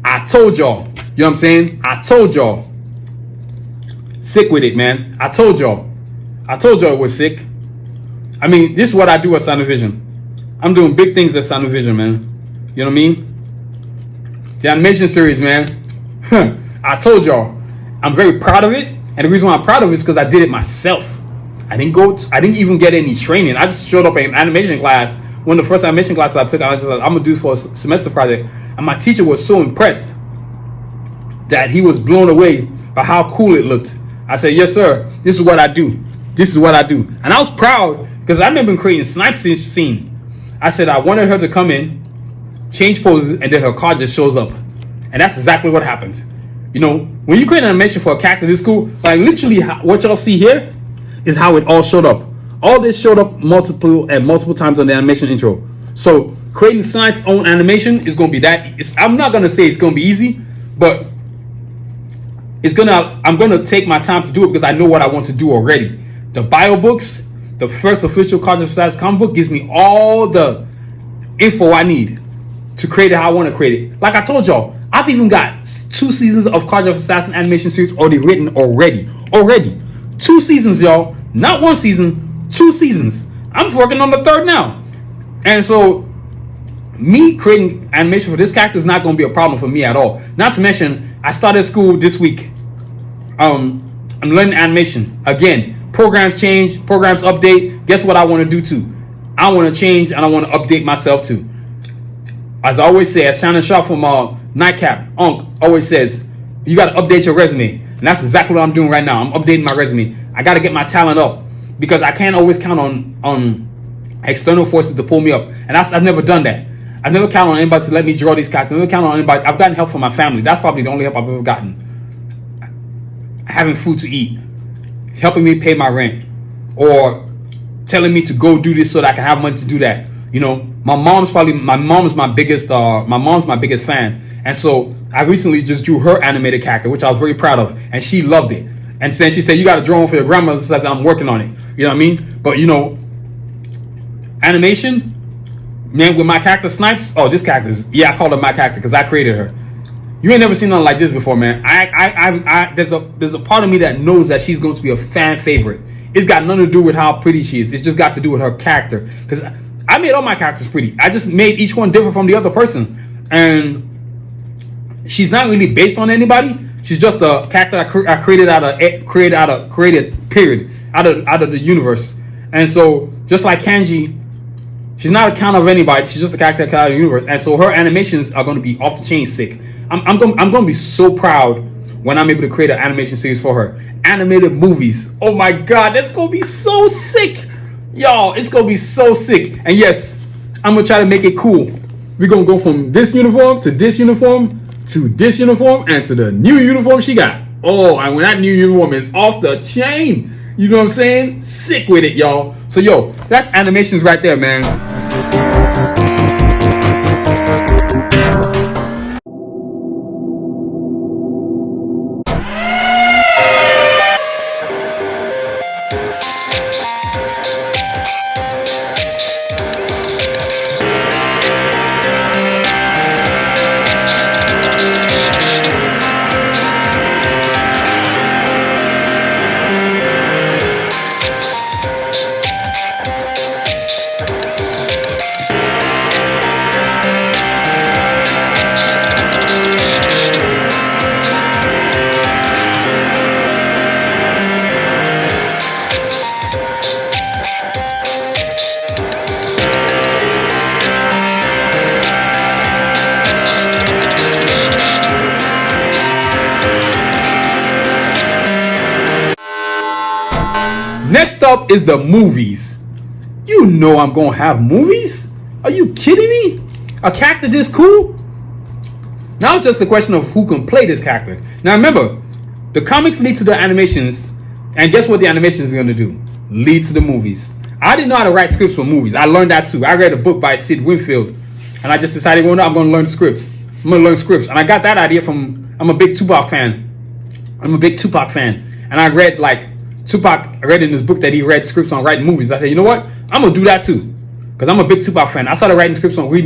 I told y'all, you know what I'm saying? I told y'all. Sick with it, man. I told y'all it was sick. I mean, this is what I do at Sanusi Vision. I'm doing big things at Sanusi Vision, man. You know what I mean? The animation series, man. I told y'all, I'm very proud of it. And the reason why I'm proud of it is because I did it myself. I didn't even get any training. I just showed up in animation class. One of the first animation classes I took, I was just like, I'm gonna do this for a semester project. And my teacher was so impressed that he was blown away by how cool it looked. I said, yes, sir. This is what I do. This is what I do. And I was proud because I've never been creating Snipes scene. I said I wanted her to come in, change poses, and then her car just shows up. And that's exactly what happened. You know, when you create an animation for a character this cool, like literally what y'all see here is how it all showed up. All this showed up multiple times on the animation intro. So creating Snipes' own animation is going to be that. I'm not going to say it's going to be easy, but I'm going to take my time to do it because I know what I want to do already. The bio books, the first official Karjakz Vs Assassins comic book, gives me all the info I need to create it how I want to create it. Like I told y'all, I've even got 2 seasons of Karjakz Vs Assassins animation series already written already. 2 seasons, y'all. Not 1 season, 2 seasons. I'm working on the 3rd now. And so me creating animation for this character is not going to be a problem for me at all. Not to mention, I started school this week. I'm learning animation. Again, programs change, programs update. Guess what I want to do too? I want to change and I want to update myself too. As I always say, as Shannon Sharp from Nightcap, Unc always says, you got to update your resume. And that's exactly what I'm doing right now. I'm updating my resume. I got to get my talent up because I can't always count on external forces to pull me up. And I've never done that. I've never counted on anybody to let me draw these characters. I've never counted on anybody. I've gotten help from my family. That's probably the only help I've ever gotten. Having food to eat, helping me pay my rent, or telling me to go do this so that I can have money to do that. You know, my mom's my biggest fan, and so I recently just drew her animated character, which I was very proud of, and she loved it. And then she said, "You got to draw one for your grandmother." So I'm working on it. You know what I mean? But you know, animation, man, with my character Snipes. Oh, this character's, yeah, I called her my character because I created her. You ain't never seen nothing like this before, man. There's a part of me that knows that she's going to be a fan favorite. It's got nothing to do with how pretty she is. It's just got to do with her character. Because I made all my characters pretty. I just made each one different from the other person. And she's not really based on anybody. She's just a character I created out of the universe. And so, just like Kanji, she's not a count of anybody. She's just a character out of the universe. And so her animations are going to be off the chain sick. I'm going to be so proud when I'm able to create an animation series for her. Animated movies. Oh my God, that's going to be so sick. Y'all, it's going to be so sick. And yes, I'm going to try to make it cool. We're going to go from this uniform to this uniform to this uniform and to the new uniform she got. Oh, and when that new uniform is off the chain, you know what I'm saying? Sick with it, y'all. So, yo, that's animations right there, man. Next up is the movies. You know I'm gonna have movies? Are you kidding me? A character this cool? Now it's just a question of who can play this character. Now remember, the comics lead to the animations, and guess what the animation is gonna do? Lead to the movies. I didn't know how to write scripts for movies. I learned that too. I read a book by Sid Winfield, and I just decided, well, no, I'm gonna learn scripts. I'm gonna learn scripts. And I got that idea from, I'm a big Tupac fan. And I read like Tupac, I read in his book that he read scripts on writing movies. I said, you know what? I'm gonna do that too, because I'm a big Tupac fan. I started reading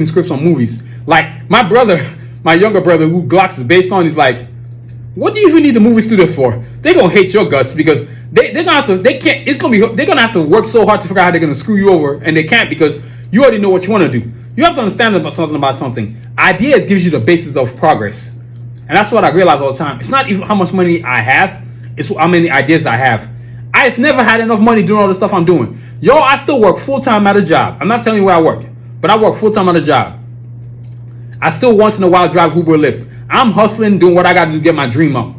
scripts on movies. Like my brother, my younger brother, who Glocks is based on, he's like, what do you even need the movie studios for? They're gonna hate your guts because they're gonna have to. They're gonna have to work so hard to figure out how they're gonna screw you over, and they can't because you already know what you want to do. You have to understand about something. Ideas gives you the basis of progress, and that's what I realize all the time. It's not even how much money I have; it's how many ideas I have. I've never had enough money doing all the stuff I'm doing. Yo, I still work full-time at a job. I'm not telling you where I work, but I work full-time at a job. I still once in a while drive Uber or Lyft. I'm hustling, doing what I got to do to get my dream up.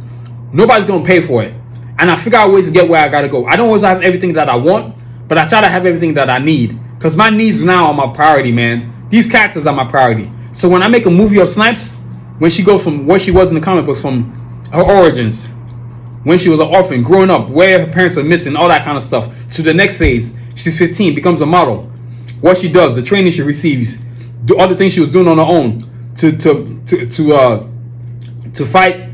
Nobody's going to pay for it. And I figure out ways to get where I got to go. I don't always have everything that I want, but I try to have everything that I need. Because my needs now are my priority, man. These characters are my priority. So when I make a movie of Snipes, when she goes from where she was in the comic books, from her origins, when she was an orphan, growing up, where her parents are missing, all that kind of stuff, to the next phase, she's 15, becomes a model. What she does, the training she receives, do all the things she was doing on her own to fight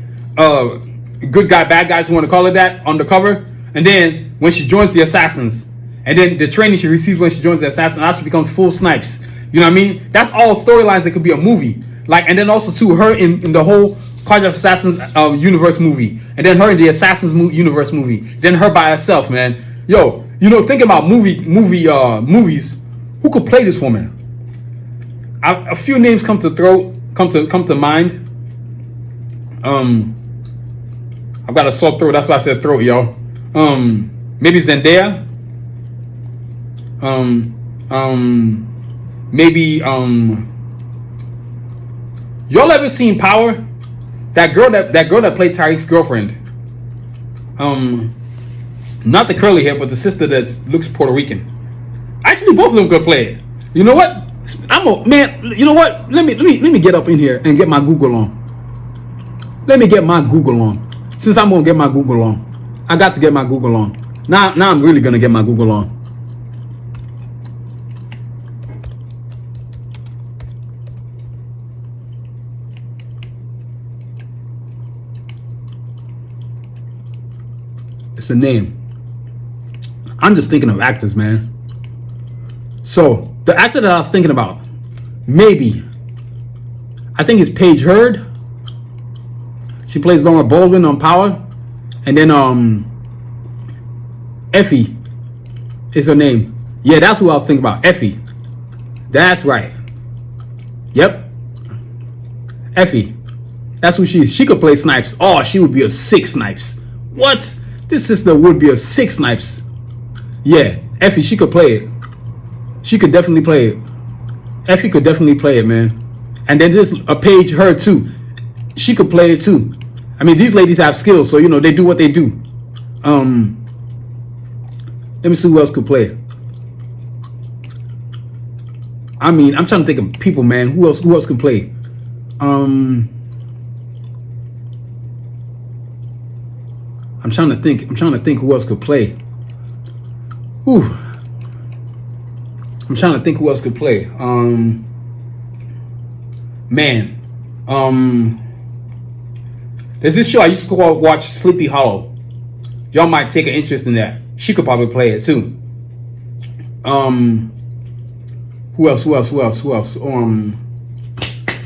good guy, bad guys, you want to call it that, undercover. And then when she joins the Assassins, and then the training she receives when she joins the Assassins, now she becomes full Snipes. You know what I mean? That's all storylines that could be a movie. Like, and then also too, her in the whole Karjakz Vs Assassins universe movie, and then her in the Assassins universe movie, then her by herself, man. Yo, you know, think about movies. Who could play this woman? A few names come to mind. I've got a sore throat. That's why I said throat, yo. Maybe Zendaya. Maybe y'all ever seen Power? That girl that played Tariq's girlfriend. Not the curly hair, but the sister that looks Puerto Rican. Actually, both of them could play it. You know what? You know what? Let me get up in here and get my Google on. Let me get my Google on. Since I'm gonna get my Google on, I got to get my Google on. Now I'm really gonna get my Google on. It's a name. I'm just thinking of actors, man. So the actor that I was thinking about, maybe, I think it's Paige Hurd. She plays Laura Baldwin on Power. And then Effie is her name. Yeah, that's who I was thinking about. Effie. That's right. Yep. Effie. That's who she is. She could play Snipes. Oh, she would be a sick Snipes. What? This sister would be a sick Snipes. Yeah, Effie, she could play it. She could definitely play it. Effie could definitely play it, man. And then there's a Paige Hurd too. She could play it too. I mean, these ladies have skills, so you know they do what they do. Let me see who else could play it. I mean, I'm trying to think of people, man. Who else can play? I'm trying to think who else could play. Whew. I'm trying to think who else could play. There's this show I used to watch, Sleepy Hollow. Y'all might take an interest in that. She could probably play it too. Who else?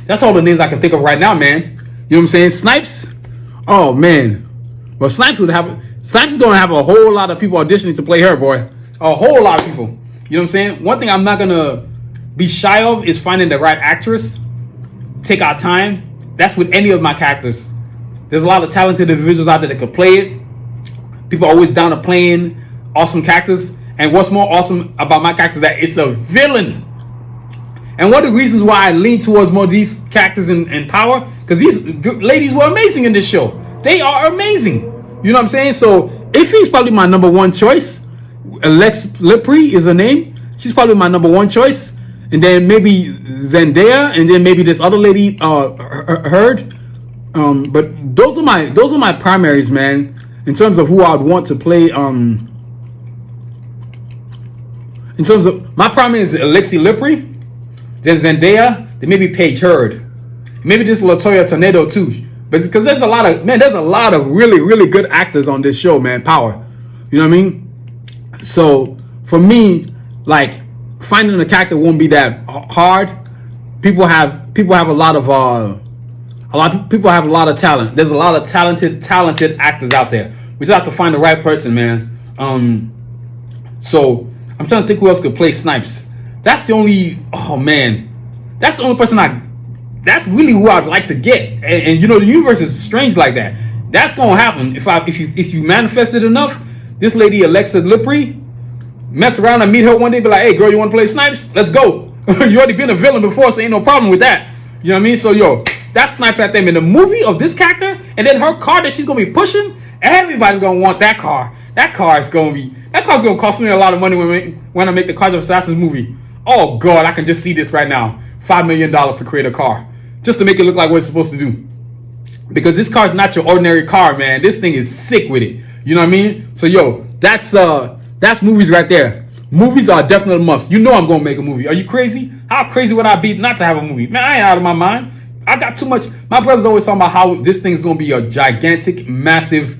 That's all the names I can think of right now, man. You know what I'm saying? Snipes? Oh man. Well, Snipes is gonna have a whole lot of people auditioning to play her, boy. A whole lot of people. You know what I'm saying? One thing I'm not gonna be shy of is finding the right actress. Take our time. That's with any of my characters. There's a lot of talented individuals out there that could play it. People are always down to playing awesome characters. And what's more awesome about my character is that it's a villain. And one of the reasons why I lean towards more of these characters in Power, because these ladies were amazing in this show. They are amazing. You know what I'm saying? So Iffy's probably my number one choice. Alex Lipri is her name. She's probably my number one choice. And then maybe Zendaya, and then maybe this other lady, Hurd. But those are my primaries, man. In terms of who I would want to play. In terms of my primary is Alexi Lipri, then Zendaya, then maybe Paige Hurd, maybe this Latoya Tornado too. But because there's a lot of really, really good actors on this show, man. Power. You know what I mean? So for me, like, finding a character won't be that hard. People have a lot of people have a lot of talent. There's a lot of talented actors out there. We just have to find the right person, man. So I'm trying to think who else could play Snipes. That's the only person that's really who I'd like to get. And you know, the universe is strange like that. That's gonna happen if you manifest it enough. This lady Alexa Lipri, mess around and meet her one day, be like, hey girl, you wanna play Snipes? Let's go. You already been a villain before, so ain't no problem with that. You know what I mean? So yo, that's Snipes right there. In the movie of this character, and then her car that she's gonna be pushing, everybody's gonna want that car. That car's gonna cost me a lot of money when I make the Karjakz Vs Assassins movie. Oh god, I can just see this right now. $5 million to create a car, just to make it look like what it's supposed to do. Because this car is not your ordinary car, man. This thing is sick with it. You know what I mean? So yo, that's movies right there. Movies are definitely a must. You know I'm gonna make a movie. Are you crazy? How crazy would I be not to have a movie? Man, I ain't out of my mind. I got too much. My brother's always talking about how this thing's gonna be a gigantic, massive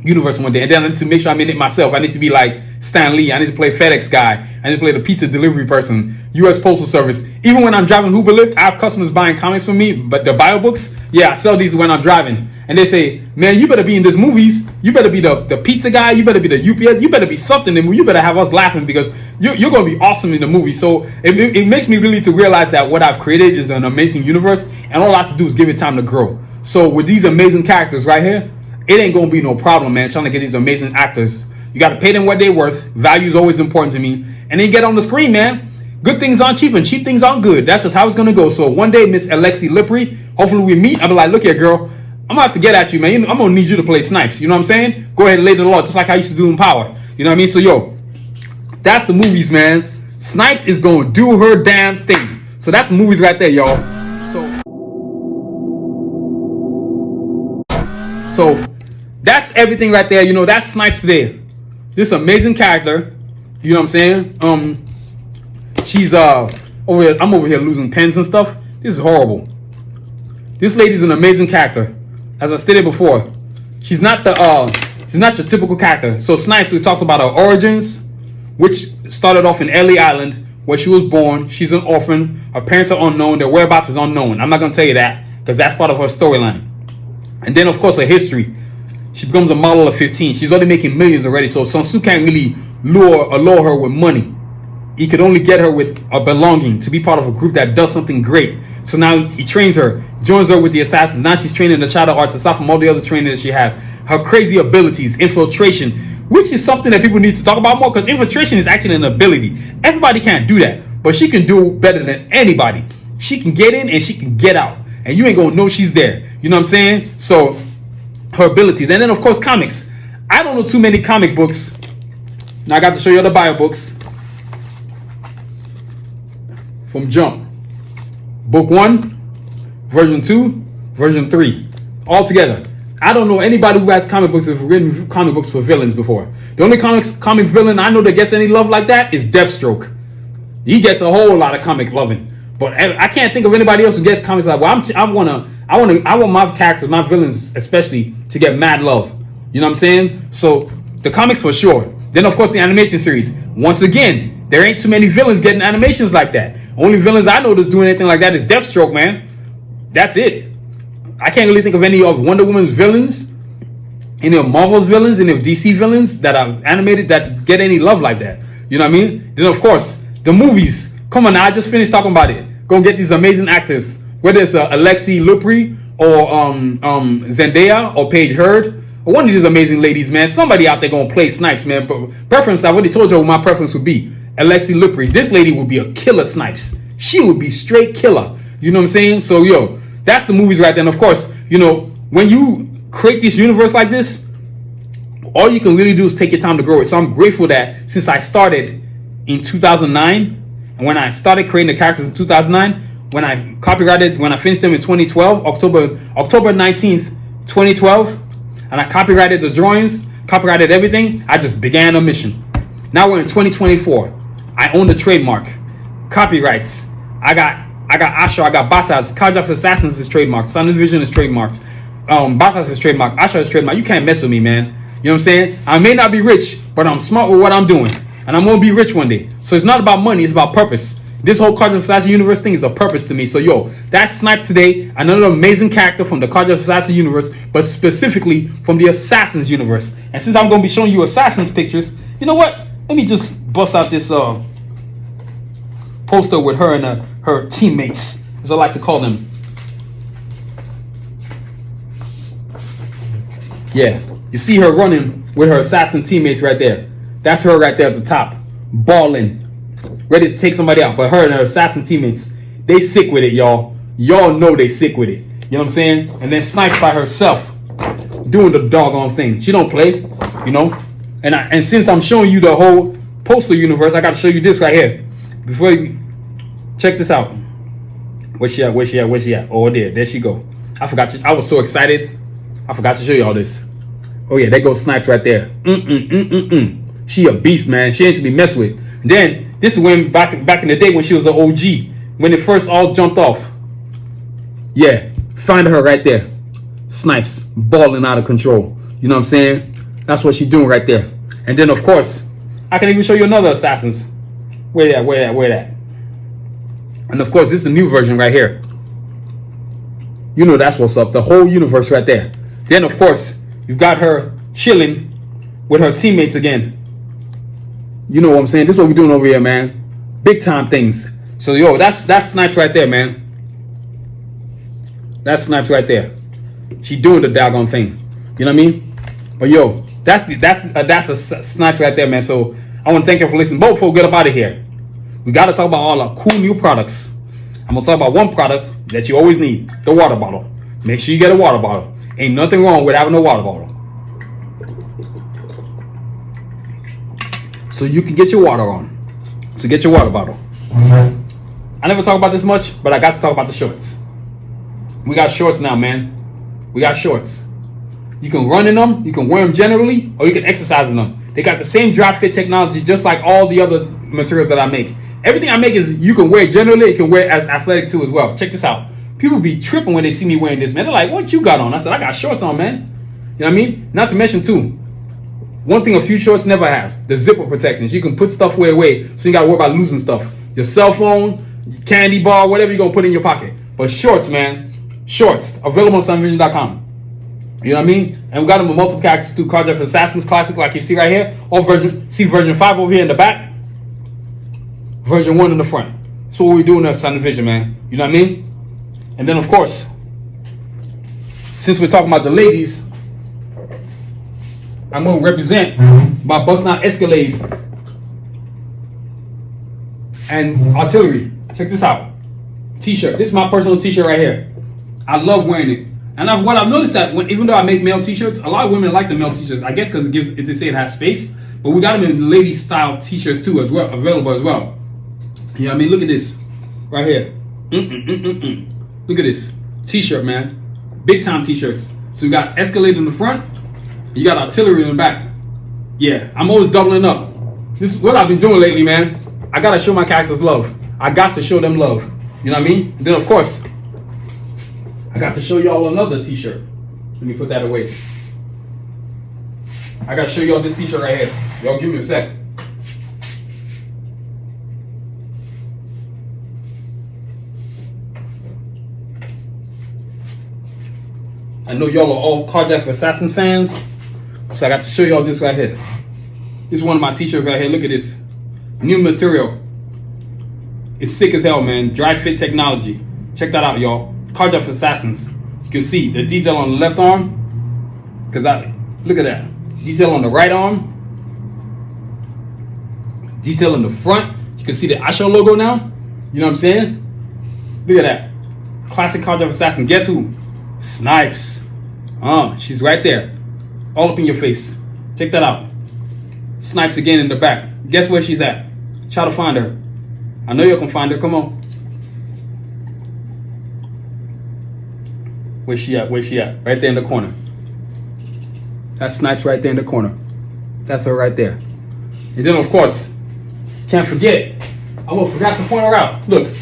universe one day. And then I need to make sure I'm in it myself. I need to be like Stan Lee. I need to play FedEx guy. I need to play the pizza delivery person, U.S. Postal Service. Even when I'm driving Uber Lyft, I have customers buying comics from me, but the bio books, yeah, I sell these when I'm driving. And they say, man, you better be in these movies. You better be the pizza guy. You better be the UPS. You better be something. You better have us laughing because you're going to be awesome in the movie. So it makes me really to realize that what I've created is an amazing universe, and all I have to do is give it time to grow. So with these amazing characters right here, it ain't going to be no problem, man, trying to get these amazing actors. You got to pay them what they're worth. Value is always important to me. And then you get on the screen, man. Good things aren't cheap and cheap things aren't good. That's just how it's going to go. So one day, Miss Alexi Lipri, hopefully we meet. I'll be like, look here, girl. I'm going to have to get at you, man. I'm going to need you to play Snipes. You know what I'm saying? Go ahead and lay the law, just like I used to do in Power. You know what I mean? So, yo, that's the movies, man. Snipes is going to do her damn thing. So that's the movies right there, y'all. So that's everything right there. You know, that's Snipes there. This amazing character. You know what I'm saying? She's over here. I'm over here losing pens and stuff. This is horrible. This lady's an amazing character. As I stated before, she's not the She's not your typical character. So Snipes, we talked about her origins, which started off in Ellie Island, where she was born. She's an orphan. Her parents are unknown. Their whereabouts is unknown. I'm not going to tell you that because that's part of her storyline. And then, of course, her history. She becomes a model at 15. She's already making millions already. So Sun Tzu can't really allure her with money. He could only get her with a belonging, to be part of a group that does something great. So now he trains her, joins her with the assassins. Now she's training the shadow arts aside from all the other training that she has. Her crazy abilities, infiltration, which is something that people need to talk about more, because infiltration is actually an ability. Everybody can't do that, but she can do better than anybody. She can get in and she can get out, and you ain't gonna know she's there. You know what I'm saying? So her abilities. And then, of course, comics. I don't know too many comic books. Now I got to show you the bio books from Jump. Book 1, version 2, version 3, all together. I don't know anybody who has comic books that have written comic books for villains before. The only comic villain I know that gets any love like that is Deathstroke. He gets a whole lot of comic loving, but I can't think of anybody else who gets comics like. Well, I want my characters, my villains especially, to get mad love. You know what I'm saying? So the comics for sure. Then of course the animation series. Once again, there ain't too many villains getting animations like that. Only villains I know that's doing anything like that is Deathstroke, man. That's it. I can't really think of any of Wonder Woman's villains, any of Marvel's villains, any of DC villains that are animated that get any love like that. You know what I mean? Then of course, the movies. Come on now, I just finished talking about it. Go get these amazing actors. Whether it's Alexi Lupri or Zendaya or Paige Hurd or one of these amazing ladies, man. Somebody out there gonna play Snipes, man. But preference, I've already told you what my preference would be. Alexi Lupri. This lady would be a killer Snipes. She would be straight killer. You know what I'm saying? So yo, that's the movies right there. And of course, you know, when you create this universe like this, all you can really do is take your time to grow it. So I'm grateful that since I started in 2009, and when I started creating the characters in 2009, when I copyrighted, when I finished them in 2012, October 19th, 2012, and I copyrighted the drawings, copyrighted everything, I just began a mission. Now we're in 2024. I own the trademark, copyrights. I got Asha, I got Batas. Karjakz Vs Assassins is trademarked. Sanusi Vision is trademarked. Batas is trademarked. Asha is trademarked. You can't mess with me, man. You know what I'm saying? I may not be rich, but I'm smart with what I'm doing, and I'm gonna be rich one day. So it's not about money; it's about purpose. This whole Karjakz Vs Assassins universe thing is a purpose to me. So yo, that's Snipes today. Another amazing character from the Karjakz Vs Assassins universe, but specifically from the Assassins universe. And since I'm gonna be showing you Assassins pictures, you know what? Let me just bust out this poster with her and her teammates, as I like to call them. Yeah, you see her running with her assassin teammates right there. That's her right there at the top, balling, ready to take somebody out. But her and her assassin teammates, they sick with it, y'all. Y'all know they sick with it. You know what I'm saying? And then Snipes by herself, doing the doggone thing. She don't play, you know. And since I'm showing you the whole poster universe, I got to show you this right here. Before you check this out. Where's she at? Where's she at? Where's she at? Oh, there she go. I forgot to, I was so excited. I forgot to show you all this. Oh yeah, there goes Snipes right there. She a beast, man. She ain't to be messed with. Then this is when back in the day when she was an OG, when it first all jumped off. Yeah, find her right there. Snipes balling out of control. You know what I'm saying? That's what she's doing right there. And then of course, I can even show you another Assassins. Where that? And of course, this is the new version right here. You know that's what's up. The whole universe right there. Then of course, you've got her chilling with her teammates again. You know what I'm saying? This is what we're doing over here, man. Big time things. So yo, that's Snipes right there, man. That's Snipes right there. She doing the doggone thing. You know what I mean? But yo, that's a Snipes right there, man. So I want to thank you for listening. But before we get up out of here, we got to talk about all our cool new products. I'm going to talk about one product that you always need, the water bottle. Make sure you get a water bottle. Ain't nothing wrong with having a water bottle. So you can get your water on. So get your water bottle. I never talk about this much, but I got to talk about the shorts. We got shorts now, man. We got shorts. You can run in them, you can wear them generally, or you can exercise in them. They got the same dry fit technology, just like all the other materials that I make. Everything I make is you can wear generally, you can wear as athletic too as well. Check this out. People be tripping when they see me wearing this, man. They're like, what you got on? I said, I got shorts on, man. You know what I mean? Not to mention too, One thing a few shorts never have: the zipper protections. You can put stuff away, so you gotta worry about losing stuff. Your cell phone, candy bar, whatever you're gonna put in your pocket. But shorts, man, shorts available on sunvision.com. You know what I mean? And we got them with multiple characters through Karjakz Vs Assassins Classic, like you see right here, or version 5 over here in the back, version 1 in the front. That's what we're doing at Sunvision, man. You know what I mean? And then, of course, since we're talking about the ladies, I'm going to represent by busting out Escalade and Artillery. Check this out. T-shirt. This is my personal T-shirt right here. I love wearing it. And what I've noticed that even though I make male T-shirts, a lot of women like the male T-shirts. I guess because they say it has space. But we got them in lady style T-shirts too, as well, available as well. You know what I mean? Look at this right here. Look at this T-shirt, man. Big time T-shirts. So you got Escalade in the front. You got Artillery in the back. Yeah, I'm always doubling up. This is what I've been doing lately, man. I gotta show my characters love. I got to show them love. You know what I mean? And then of course, I got to show y'all another T-shirt. Let me put that away. I got to show y'all this T-shirt right here. Y'all give me a sec. I know y'all are all Karjakz Vs Assassins fans, so I got to show y'all this right here. This is one of my T-shirts right here. Look at this. New material. It's sick as hell, man. Dry fit technology. Check that out, y'all. Karjakz Vs Assassins. You can see the detail on the left arm. Look at that. Detail on the right arm. Detail in the front. You can see the Asho logo now. You know what I'm saying? Look at that. Classic Karjakz Vs Assassins. Guess who? Snipes. She's right there. All up in your face. Check that out. Snipes again in the back. Guess where she's at? Try to find her. I know you can find her. Come on. Where's she at? Where's she at? Right there in the corner. That's Snipes right there in the corner. That's her right there. And then, of course, can't forget. I almost forgot to point her out. Look.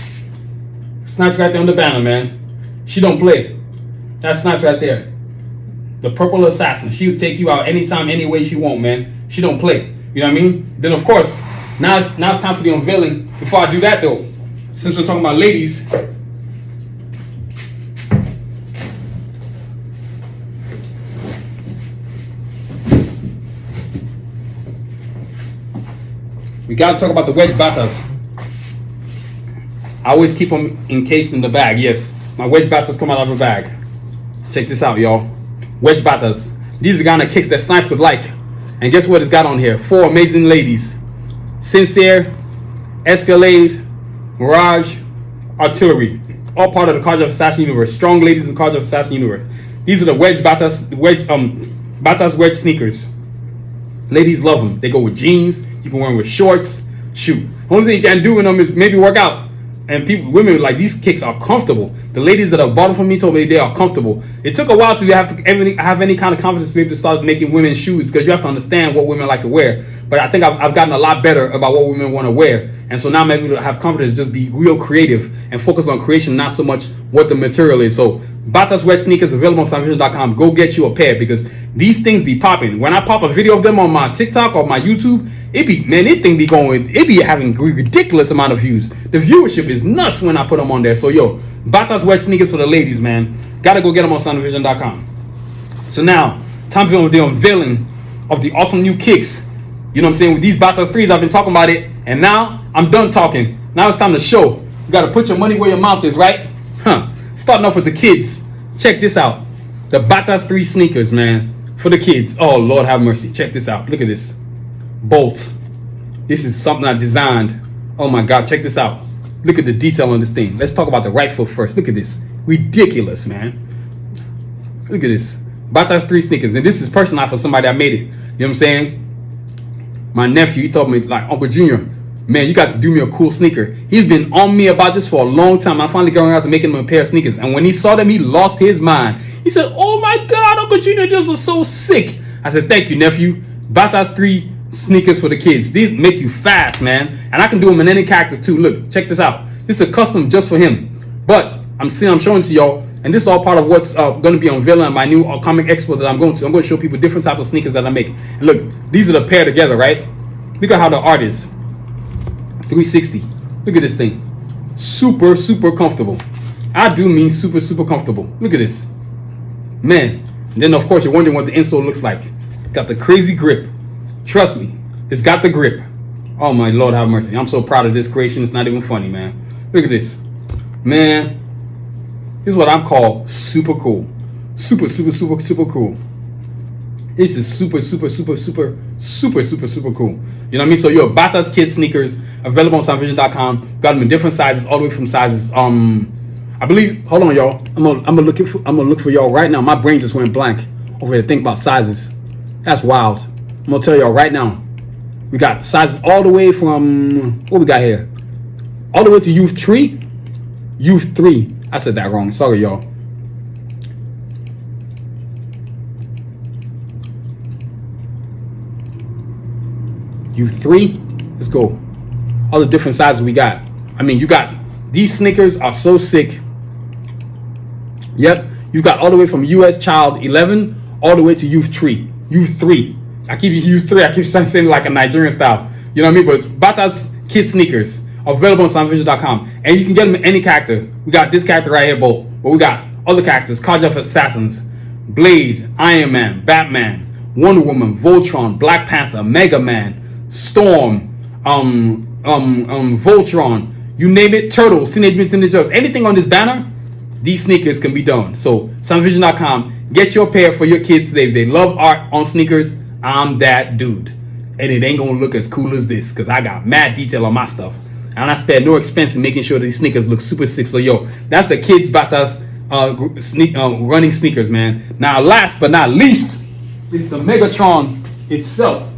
Snipes right there on the banner, man. She don't play. That's Snipes right there. The purple assassin. She would take you out anytime, any way she want, man. She don't play. You know what I mean? Then, of course, now it's time for the unveiling. Before I do that, though, since we're talking about ladies, we got to talk about the wedge batters. I always keep them encased in the bag. Yes, my wedge batters come out of a bag. Check this out, y'all. Wedge batters. These are the kind of kicks that Snipes would like. And guess what it's got on here? 4 amazing ladies. Sincere, Escalade, Mirage, Artillery. All part of the Karjakz Vs Assassins universe. Strong ladies in the Karjakz Vs Assassins universe. These are the wedge batters, batters wedge sneakers. Ladies love them. They go with jeans. You can wear them with shorts. Shoot. Only thing you can't do in them is maybe work out. And women like these kicks are comfortable. The ladies that have bought them from me told me they are comfortable. It took a while to have any kind of confidence to be able to start making women's shoes, because you have to understand what women like to wear. But I think I've gotten a lot better about what women want to wear. And so now I'm able to have confidence, just be real creative and focus on creation, not so much what the material is. So Batas Wedge sneakers available on sunvision.com. Go get you a pair, because these things be popping. When I pop a video of them on my TikTok or my YouTube, it be having ridiculous amount of views. The viewership is nuts when I put them on there. So yo, Batas Wedge sneakers for the ladies, man. Gotta go get them on sunvision.com. So now, time for the unveiling of the awesome new kicks. You know what I'm saying? With these Batas 3s, I've been talking about it, and now I'm done talking. Now it's time to show. You gotta put your money where your mouth is, right? Starting off with the kids. Check this out. The Batas 3 sneakers, man. For the kids. Oh, Lord have mercy. Check this out. Look at this. Bolt. This is something I designed. Oh my God, check this out. Look at the detail on this thing. Let's talk about the right foot first. Look at this. Ridiculous, man. Look at this. Batas 3 sneakers. And this is personalized for somebody that made it. You know what I'm saying? My nephew, he told me, like, Uncle Junior, man, you got to do me a cool sneaker. He's been on me about this for a long time. I finally got around to making him a pair of sneakers. And when he saw them, he lost his mind. He said, oh my God, Uncle Junior, these are so sick. I said, thank you, nephew. Batas 3 sneakers for the kids. These make you fast, man. And I can do them in any character too. Look, check this out. This is a custom just for him. But I'm showing to y'all And this is all part of what's going to be on Villian, my new comic expo that I'm going to. I'm going to show people different types of sneakers that I make. And look, these are the pair together, right? Look at how the art is. 360. Look at this thing. Super, super comfortable. I do mean super, super comfortable. Look at this. Man. And then, of course, you're wondering what the insole looks like. Got the crazy grip. Trust me, it's got the grip. Oh, my Lord, have mercy. I'm so proud of this creation. It's not even funny, man. Look at this. Man. This is what I'm called super cool. Super, super, super, super cool. This is super, super, super, super, super, super, super cool. You know what I mean? So your Batas Kids sneakers available on soundvision.com. Got them in different sizes, all the way from sizes. I believe. Hold on, y'all. I'm gonna look for y'all right now. My brain just went blank over here to think about sizes. That's wild. I'm gonna tell y'all right now. We got sizes all the way from what we got here, all the way to youth 3, youth 3. I said that wrong. Sorry, y'all. Youth 3. Let's go. All the different sizes we got. I mean, you got these sneakers are so sick. Yep. You got all the way from US Child 11 all the way to Youth 3. Youth 3. I keep Youth 3. I keep saying like a Nigerian style. You know what I mean? But Batas Kid sneakers available on soundvision.com. And you can get them in any character. We got this character right here, but we got other characters. Karjakz Vs Assassins, Blade, Iron Man, Batman, Wonder Woman, Voltron, Black Panther, Mega Man, Storm, Voltron, you name it, Turtles, Teenage Mutant Ninja Turtles, anything on this banner, these sneakers can be done. So soundvision.com, get your pair for your kids today. If they love art on sneakers, I'm that dude. And it ain't gonna look as cool as this, because I got mad detail on my stuff. And I spared no expense in making sure these sneakers look super sick. So yo, that's the Kids Batas running sneakers, man. Now last but not least is the Megatron itself.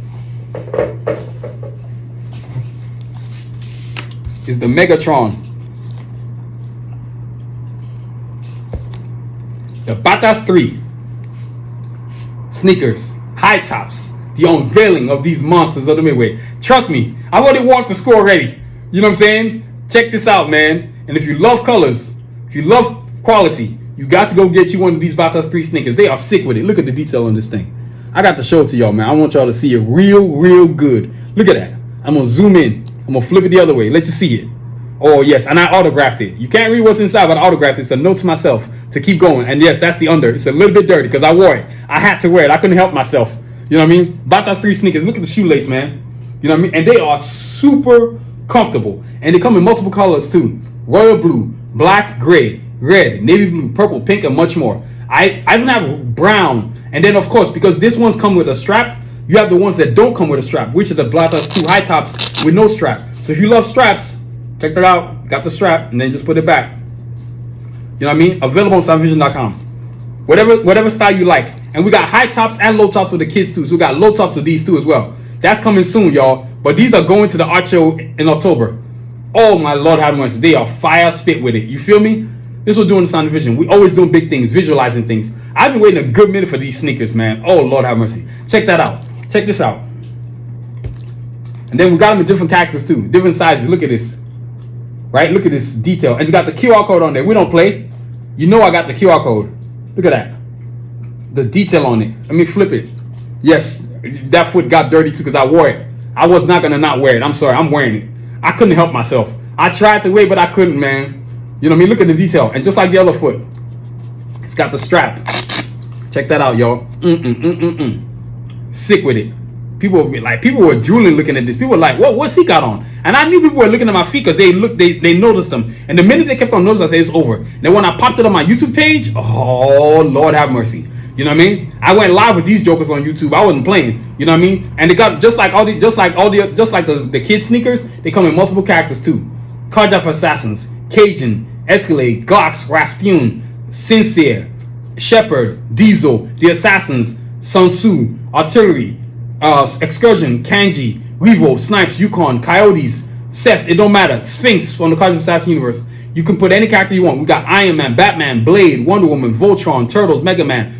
Is the Megatron. The Batas 3 sneakers, high tops, the unveiling of these monsters of the midway. Trust me, I've already walked the score already. You know what I'm saying? Check this out, man. And if you love colors, if you love quality, you got to go get you one of these Batas 3 sneakers. They are sick with it. Look at the detail on this thing. I got to show it to y'all, man. I want y'all to see it real good. Look at that. I'm going to zoom in. I'm going to flip it the other way. Let you see it. Oh, yes. And I autographed it. You can't read what's inside, but I autographed it. It's a note to myself to keep going. And yes, that's the under. It's a little bit dirty because I wore it. I had to wear it. I couldn't help myself. You know what I mean? Batas 3 sneakers. Look at the shoelace, man. You know what I mean? And they are super comfortable. And they come in multiple colors, too. Royal blue, black, gray, red, navy blue, purple, pink, and much more. I even have brown. And then, of course, because this ones come with a strap, you have the ones that don't come with a strap, which are the Batas 2 high tops with no strap. So if you love straps, check that out. Got the strap, and then just put it back. You know what I mean? Available on soundvision.com. Whatever style you like. And we got high tops and low tops for the kids, too. So we got low tops for these, too, as well. That's coming soon, y'all. But these are going to the art show in October. Oh, my Lord, how much. They are fire spit with it. You feel me? This was doing the Sound Vision. We always doing big things, visualizing things. I've been waiting a good minute for these sneakers, man. Oh, Lord, have mercy. Check that out. Check this out. And then we got them in different characters, too. Different sizes. Look at this. Right? Look at this detail. And it's got the QR code on there. We don't play. You know I got the QR code. Look at that. The detail on it. Let me flip it. Yes, that foot got dirty, too, because I wore it. I was not going to not wear it. I'm sorry. I'm wearing it. I couldn't help myself. I tried to wait, but I couldn't, man. You know what I mean? Look at the detail. And just like the other foot, it's got the strap. Check that out, y'all. Sick with it. People were drooling looking at this. People were like, what's he got on? And I knew people were looking at my feet because they noticed them. And the minute they kept on noticing, I said, it's over. Then when I popped it on my YouTube page, oh, Lord have mercy. You know what I mean? I went live with these jokers on YouTube. I wasn't playing. You know what I mean? And they got just like the kids sneakers, they come in multiple characters too. Karjakz Vs Assassins, Cajun, Escalade, Glocks, Rasputin, Sincere, Shepherd, Diesel, The Assassins, Sanusi, Artillery, Excursion, Kanji, Revo, Snipes, Yukon, Coyotes, Seth, it don't matter. Sphinx from the Karjakz Vs Assassins universe. You can put any character you want. We got Iron Man, Batman, Blade, Wonder Woman, Voltron, Turtles, Mega Man.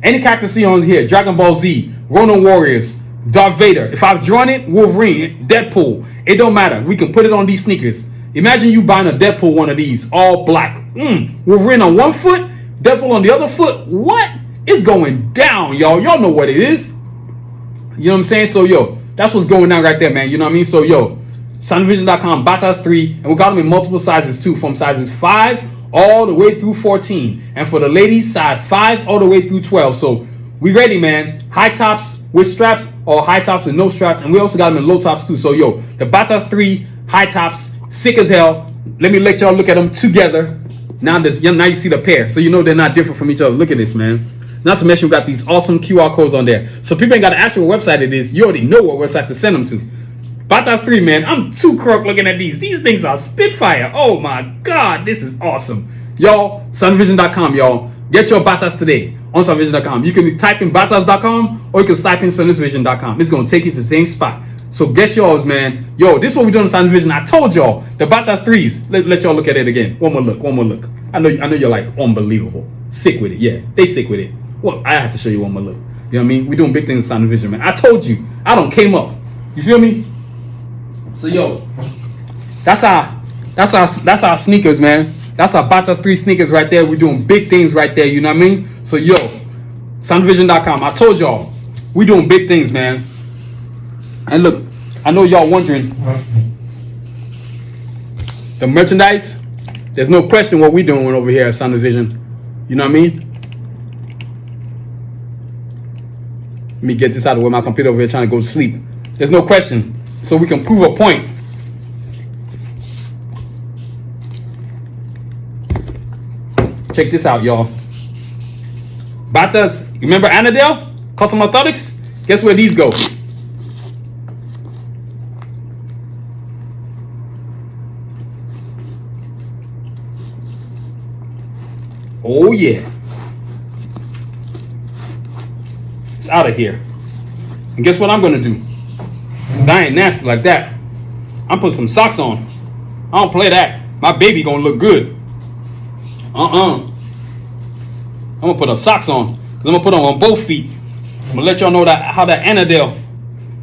Any character see on here, Dragon Ball Z, Ronin Warriors, Darth Vader. If I've drawn it, Wolverine, Deadpool, it don't matter. We can put it on these sneakers. Imagine you buying a Deadpool one of these, all black. Wolverine on one foot, Deadpool on the other foot. What? It's going down, y'all. Y'all know what it is. You know what I'm saying? So, yo, that's what's going down right there, man. You know what I mean? So, yo, SanusiVision.com, Batas 3, and we got them in multiple sizes too, from sizes 5 all the way through 14. And for the ladies, size 5 all the way through 12. So, we ready, man. High tops with straps or high tops with no straps. And we also got them in low tops too. So, yo, the Batas 3 high tops, sick as hell. Let me let y'all look at them together. Now you see the pair. So, you know they're not different from each other. Look at this, man. Not to mention we got these awesome QR codes on there. So, people ain't got to ask you what website it is. You already know what website to send them to. Batas 3, man. I'm too crook looking at these. These things are Spitfire. Oh, my God. This is awesome. Y'all, SanusiVision.com, y'all. Get your Batas today on SanusiVision.com. You can type in Batas.com or you can type in SanusiVision.com. It's going to take you to the same spot. So get yours, man. Yo, this is what we're doing on SanusiVision. I told y'all, the Batas 3s. Let y'all look at it again. One more look. I know you're like, unbelievable. Sick with it. Yeah, they sick with it. Well, I have to show you one more look. You know what I mean? We're doing big things on SanusiVision, man. I told you. I don't came up. You feel me? So, yo, that's our sneakers, man. That's our Batas 3 sneakers right there. We're doing big things right there. You know what I mean? So, yo, SanusiVision.com. I told y'all, we're doing big things, man. And look, I know y'all wondering, the merchandise, there's no question what we're doing over here at SanusiVision. You know what I mean? Let me get this out of the way. My computer over here trying to go to sleep. There's no question. So we can prove a point. Check this out, y'all. Batas, you remember Annadale? Custom Orthotics? Guess where these go? Oh, yeah. It's out of here. And guess what I'm going to do? Because I ain't nasty like that. I'm putting some socks on. I don't play that. My baby going to look good. I'm going to put socks on. Because I'm going to put them on both feet. I'm going to let y'all know that how that Annadale,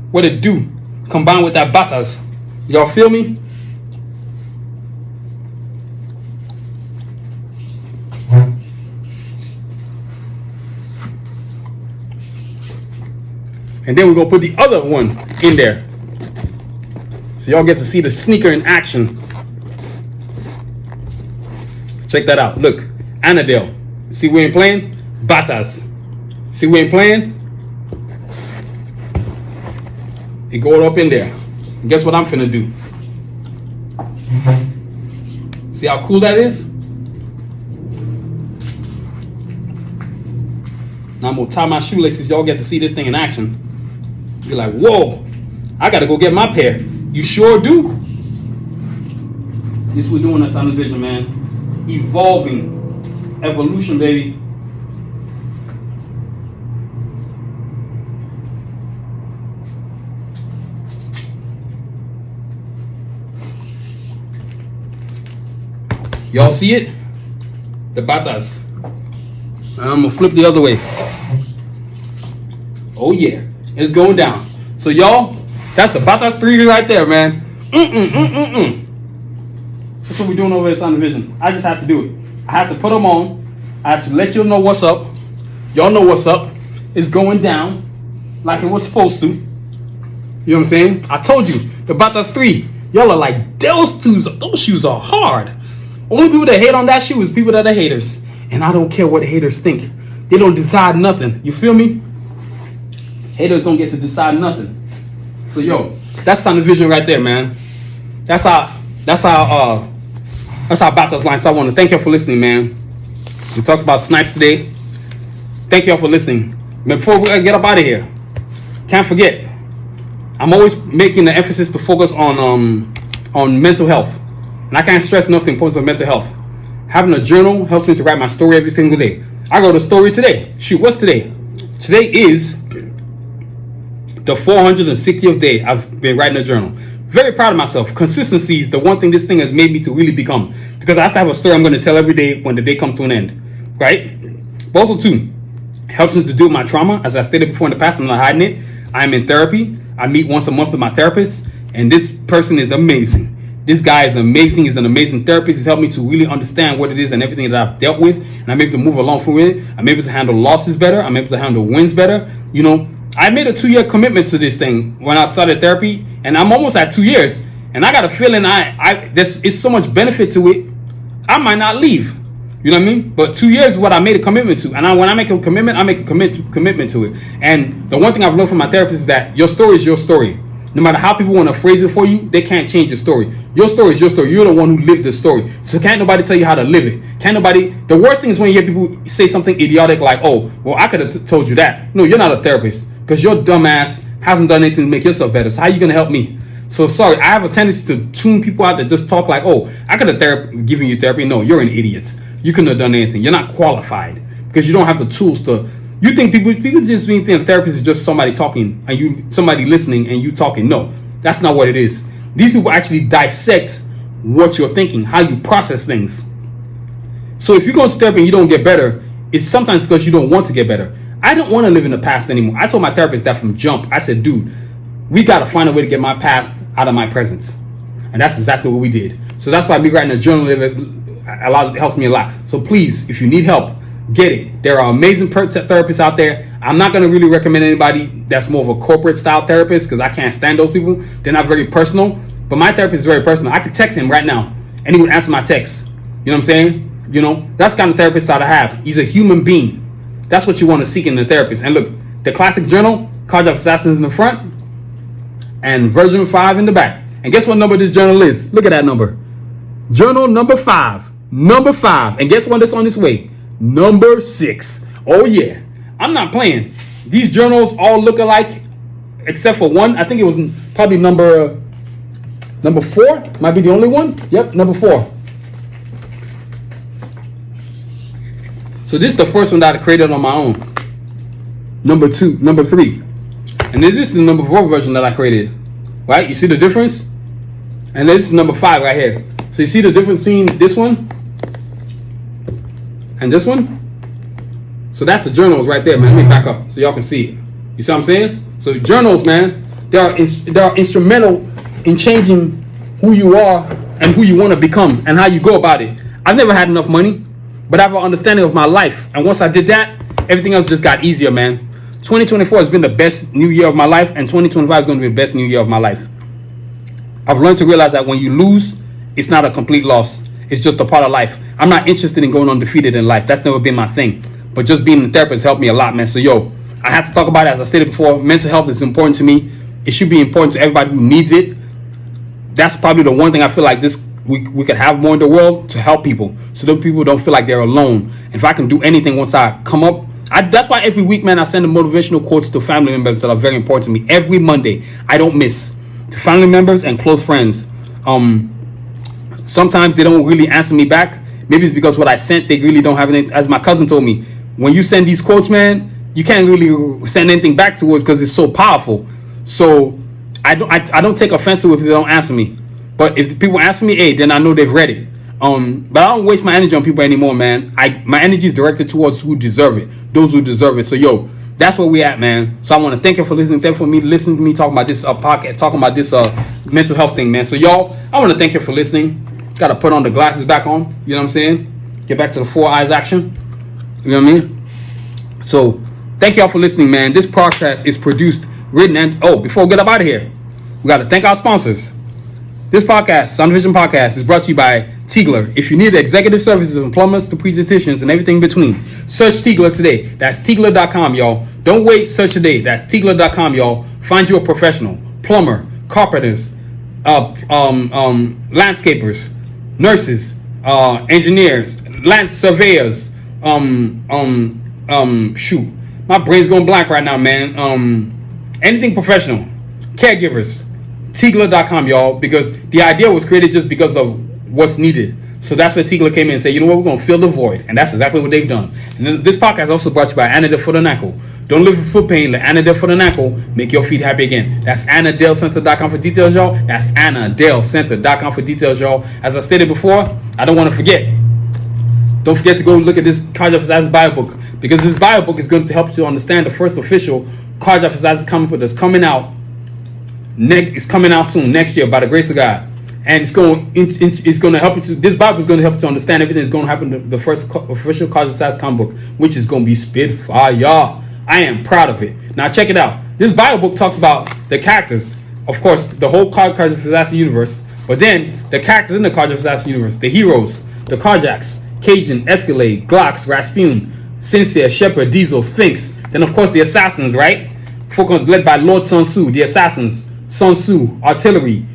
what it do, combined with that Batas. Y'all feel me? And then we're going to put the other one in there. So y'all get to see the sneaker in action. Check that out. Look, Annadale. See we ain't playing? Batas. See we ain't playing? It go up in there. And guess what I'm finna do? See how cool that is? Now I'm gonna tie my shoelaces. Y'all get to see this thing in action. You're like, whoa, I gotta go get my pair. You sure do. This we're doing at SanusiVision, man. Evolving. Evolution, baby. Y'all see it? The Batas. I'm gonna flip the other way. Oh yeah, it's going down. So y'all, that's the Batas 3 right there, man. That's what we're doing over at SanusiVision. I just have to do it. I have to put them on. I have to let you know what's up. Y'all know what's up. It's going down like it was supposed to. You know what I'm saying? I told you, the Batas 3. Y'all are like, those shoes are hard. Only people that hate on that shoe is people that are haters. And I don't care what haters think. They don't decide nothing. You feel me? Haters don't get to decide nothing. So yo, that's SanusiVision right there, man. That's our Batas line. So I want to thank you for listening, man. We talked about Snipes today. Thank you all for listening. But before we get up out of here, can't forget, I'm always making the emphasis to focus on mental health. And I can't stress enough the importance of mental health. Having a journal helps me to write my story every single day. I wrote a story today. Shoot, what's today? Today is the 460th day I've been writing a journal. Very proud of myself. Consistency is the one thing this thing has made me to really become. Because I have to have a story I'm going to tell every day when the day comes to an end. Right? But also, too, helps me to deal with my trauma. As I stated before in the past, I'm not hiding it. I'm in therapy. I meet once a month with my therapist. And this person is amazing. This guy is amazing. He's an amazing therapist. He's helped me to really understand what it is and everything that I've dealt with. And I'm able to move along from it. I'm able to handle losses better. I'm able to handle wins better. You know, I made a 2-year commitment to this thing when I started therapy. And I'm almost at 2 years. And I got a feeling there's so much benefit to it. I might not leave. You know what I mean? But 2 years is what I made a commitment to. And when I make a commitment, I make a commitment to it. And the one thing I've learned from my therapist is that your story is your story. No matter how people want to phrase it for you, they can't change your story. Your story is your story. You're the one who lived the story. So can't nobody tell you how to live it. The worst thing is when you hear people say something idiotic like, oh, well, I could have told you that. No, you're not a therapist because your dumb ass hasn't done anything to make yourself better. So how are you going to help me? So sorry, I have a tendency to tune people out that just talk like, oh, I could have given you therapy. No, you're an idiot. You couldn't have done anything. You're not qualified because you don't have the tools to. You think people just think a therapist is just somebody talking and somebody listening and you talking. No, that's not what it is. These people actually dissect what you're thinking, how you process things. So if you go to therapy and you don't get better, it's sometimes because you don't want to get better. I don't want to live in the past anymore. I told my therapist that from jump. I said, dude, we got to find a way to get my past out of my present. And that's exactly what we did. So that's why me writing a journal helps me a lot. So please, if you need help, get it. There are amazing therapists out there. I'm not going to really recommend anybody that's more of a corporate style therapist because I can't stand those people. They're not very personal. But my therapist is very personal. I could text him right now and he would answer my text. You know what I'm saying? You know, that's the kind of therapist that I have. He's a human being. That's what you want to seek in a therapist. And look, the classic journal, Karjakz Vs Assassins in the front and version 5 in the back. And guess what number this journal is? Look at that number. Journal number 5. Number 5. And guess what that's on its way? Number 6. Oh yeah, I'm not playing. These journals all look alike except for one. I think it was probably number 4 might be the only one. Yep, number 4. So this is the first one that I created on my own. Number 3, and then this is the number 4 version that I created. Right, you see the difference? And this is number 5 right here. So you see the difference between this one and this one? So that's the journals right there, man. Let me back up so y'all can see it. You see what I'm saying? So journals, man, they are instrumental in changing who you are and who you want to become and how you go about it. I've never had enough money, but I have an understanding of my life. And once I did that, everything else just got easier, man. 2024 has been the best new year of my life, and 2025 is going to be the best new year of my life. I've learned to realize that when you lose, it's not a complete loss. It's just a part of life. I'm not interested in going undefeated in life. That's never been my thing. But just being a therapist helped me a lot, man. So, I have to talk about it. As I stated before, mental health is important to me. It should be important to everybody who needs it. That's probably the one thing I feel like we could have more in the world to help people, so that people don't feel like they're alone. And if I can do anything once I come up, that's why every week, man, I send motivational quotes to family members that are very important to me. Every Monday, I don't miss. To family members and close friends. Sometimes they don't really answer me back. Maybe it's because what I sent, they really don't have anything. As my cousin told me, when you send these quotes, man, you can't really send anything back to it because it's so powerful. So I don't take offense to it if they don't answer me. But if the people answer me, hey, then I know they've read it. But I don't waste my energy on people anymore, man. My energy is directed towards who deserve it, those who deserve it. So that's where we at, man. So I want to thank you for listening. Thank you for listening to me talking about this podcast, talking about this mental health thing, man. So I want to thank you for listening. Got to put on the glasses back on. You know what I'm saying? Get back to the 4 eyes action. You know what I mean? So thank y'all for listening, man. This podcast is produced, written, and before we get up out of here, we got to thank our sponsors. This podcast, Sun Vision Podcast, is brought to you by Tigler. If you need executive services from plumbers to pediatricians and everything in between, search Tigler today. That's Tigler.com, y'all. Don't wait, search today. That's Tigler.com, y'all. Find you a professional, plumber, carpenters, landscapers, nurses, engineers, land surveyors. Shoot, my brain's going blank right now, man. Anything professional, caregivers. Tigler.com, y'all, because the idea was created just because of what's needed. So that's where Tigler came in and said, you know what, we're going to fill the void. And that's exactly what they've done. And then this podcast is also brought to you by Anadel Foot and Ankle. Don't live with foot pain. Let Anadel Foot and Ankle make your feet happy again. That's AnadelCenter.com for details, y'all. That's AnadelCenter.com for details, y'all. As I stated before, I don't want to forget. Don't forget to go look at this Karjakz Vs Assassins bio book, because this bio book is going to help you to understand the first official Karjakz Vs Assassins comic book that's coming out. It's coming out soon, next year, by the grace of God. and it's going to help you to, this Bible is going to help you to understand everything that's going to happen to the first official Karjakz Vs Assassins comic book, which is going to be spitfire. I am proud of it. Now check it out. This Bible book talks about the characters, of course, the whole Karjakz Vs Assassins universe, but then the characters in the Karjakz Vs Assassins universe, the heroes, the Karjakz, Cajun, Escalade, Glocks, Rasputin, Sincere, Shepherd, Diesel, Sphinx. Then of course the assassins, right? Focus led by Lord Sun Tzu, the assassins, Sun Tzu, artillery,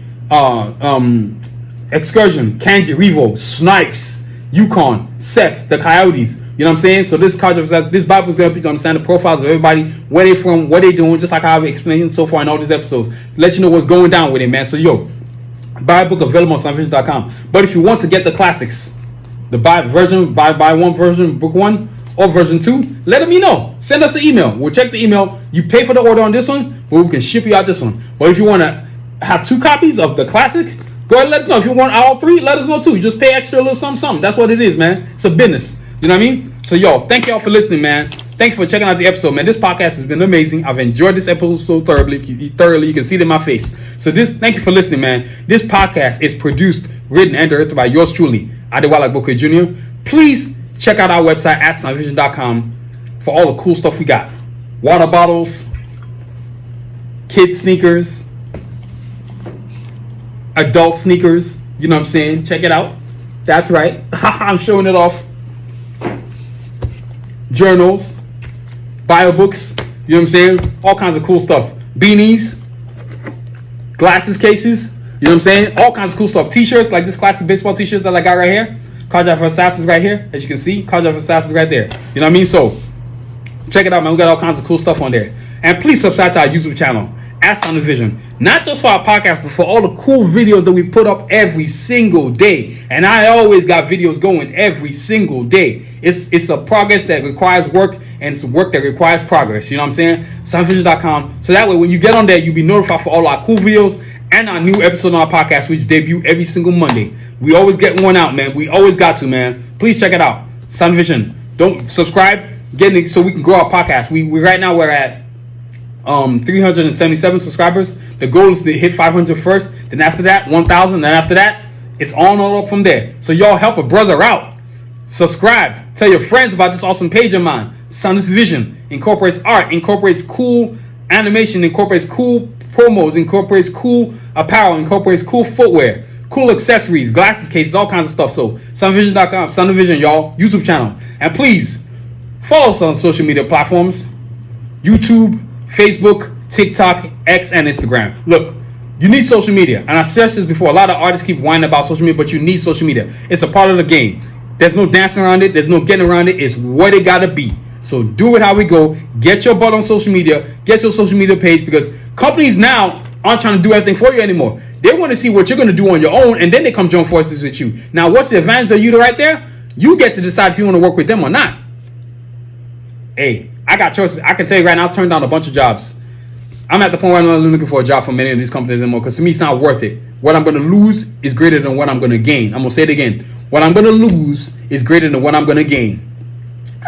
Excursion, Kanji, Revo, Snipes, Yukon, Seth, the Coyotes. You know what I'm saying? So this Karjakz, this Bible is going to help you to understand the profiles of everybody, where they from, what they doing, just like how I've explained so far in all these episodes. Let you know what's going down with it, man. So yo, Bible book available on sunvision.com. But if you want to get the classics, the version, buy one version, book one, or version 2, let me know. Send us an email. We'll check the email. You pay for the order on this one, but we can ship you out this one. But if you want to have 2 copies of the classic, go ahead and let us know. If you want all 3, let us know too. You just pay extra a little something. That's what it is, man. It's a business. You know what I mean? So yo, thank y'all for listening, man. Thanks for checking out the episode, man. This podcast has been amazing. I've enjoyed this episode so thoroughly. You can see it in my face. So thank you for listening, man. This podcast is produced, written, and directed by yours truly, Adewale Booker Jr. Please check out our website at sunvision.com for all the cool stuff we got. Water bottles, kids sneakers, adult sneakers. You know what I'm saying? Check it out. That's right. I'm showing it off. Journals, bio books. You know what I'm saying? All kinds of cool stuff. Beanies, glasses cases. You know what I'm saying? All kinds of cool stuff. T-shirts, like this classic baseball T-shirt that I got right here. Karjakz Vs Assassins right here. As you can see, Karjakz Vs Assassins right there. You know what I mean? So, check it out, man. We got all kinds of cool stuff on there. And please subscribe to our YouTube channel, at Sanusi Vision. Not just for our podcast, but for all the cool videos that we put up every single day. And I always got videos going every single day. It's a progress that requires work, and it's work that requires progress. You know what I'm saying? Sunvision.com. So that way, when you get on there, you'll be notified for all our cool videos and our new episode on our podcast, which debut every single Monday. We always get one out, man. We always got to, man. Please check it out. Sanusi Vision. Don't subscribe. Get it so we can grow our podcast. We right now we're at 377 subscribers. The goal is to hit 500 first. Then after that, 1,000. Then after that, it's on up from there. So y'all help a brother out. Subscribe. Tell your friends about this awesome page of mine. Sanusi Vision incorporates art, incorporates cool animation, incorporates cool promos, incorporates cool apparel, incorporates cool footwear, cool accessories, glasses, cases, all kinds of stuff. So sunvision.com, Sanusi Vision, y'all, YouTube channel. And please follow us on social media platforms: YouTube, Facebook, TikTok, X, and Instagram. Look, you need social media. And I said this before, a lot of artists keep whining about social media, but you need social media. It's a part of the game. There's no dancing around it. There's no getting around it. It's what it gotta be. So do it how we go. Get your butt on social media. Get your social media page, because companies now aren't trying to do everything for you anymore. They want to see what you're going to do on your own, and then they come join forces with you. Now, what's the advantage of you right there? You get to decide if you want to work with them or not. Hey, I got choices. I can tell you right now, I've turned down a bunch of jobs. I'm at the point where I'm not looking for a job from many of these companies anymore, because to me, it's not worth it. What I'm going to lose is greater than what I'm going to gain. I'm going to say it again. What I'm going to lose is greater than what I'm going to gain.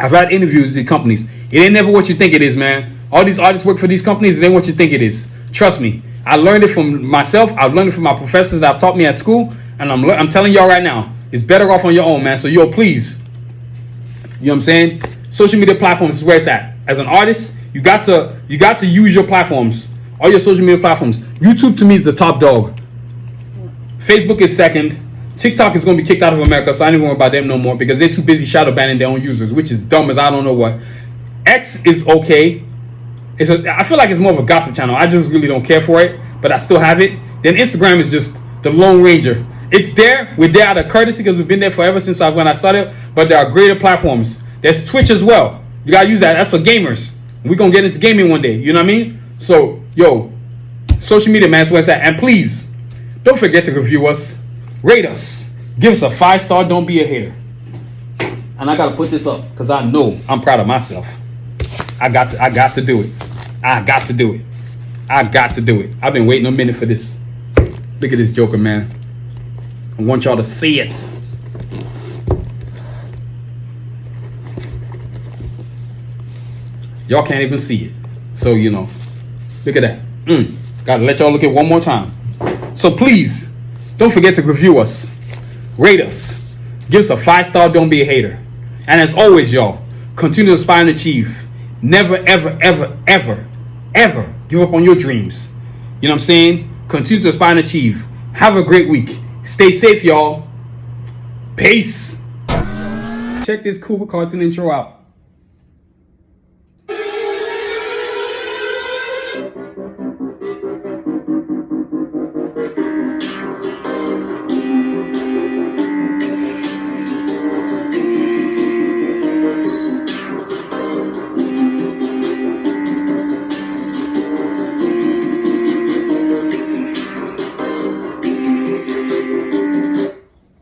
I've had interviews with these companies. It ain't never what you think it is, man. All these artists work for these companies. It ain't what you think it is. Trust me. I learned it from myself. I've learned it from my professors that have taught me at school. And I'm telling y'all right now, it's better off on your own, man. So, yo, please. You know what I'm saying? Social media platforms is where it's at. As an artist, you got to use your platforms. All your social media platforms. YouTube, to me, is the top dog. Facebook is second. TikTok is going to be kicked out of America, so I don't even worry about them no more, because they're too busy shadow banning their own users, which is dumb as I don't know what. X is okay. I feel like it's more of a gossip channel. I just really don't care for it, but I still have it. Then Instagram is just the Lone Ranger. It's there. We're there out of courtesy because we've been there forever since when I started, but there are greater platforms. There's Twitch as well. You got to use that. That's for gamers. We're going to get into gaming one day. You know what I mean? So, yo, social media, man, is where it's at. And please, don't forget to review us. Rate us. Give us a 5-star. Don't be a hater. And I got to put this up because I know I'm proud of myself. I got to do it. I got to do it. I got to do it. I've been waiting a minute for this. Look at this joker, man. I want y'all to see it. Y'all can't even see it. So, you know, look at that. Got to let y'all look at it one more time. So please, Don't forget to review us, rate us, give us a 5-star, don't be a hater. And as always, y'all, continue to aspire and achieve. Never, ever, ever, ever, ever give up on your dreams. You know what I'm saying? Continue to aspire and achieve. Have a great week. Stay safe, y'all. Peace. Check this cool cartoon intro out.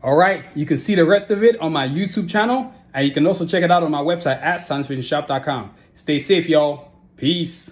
All right, you can see the rest of it on my YouTube channel, and you can also check it out on my website at sanusi.shop.com. Stay safe, y'all. Peace.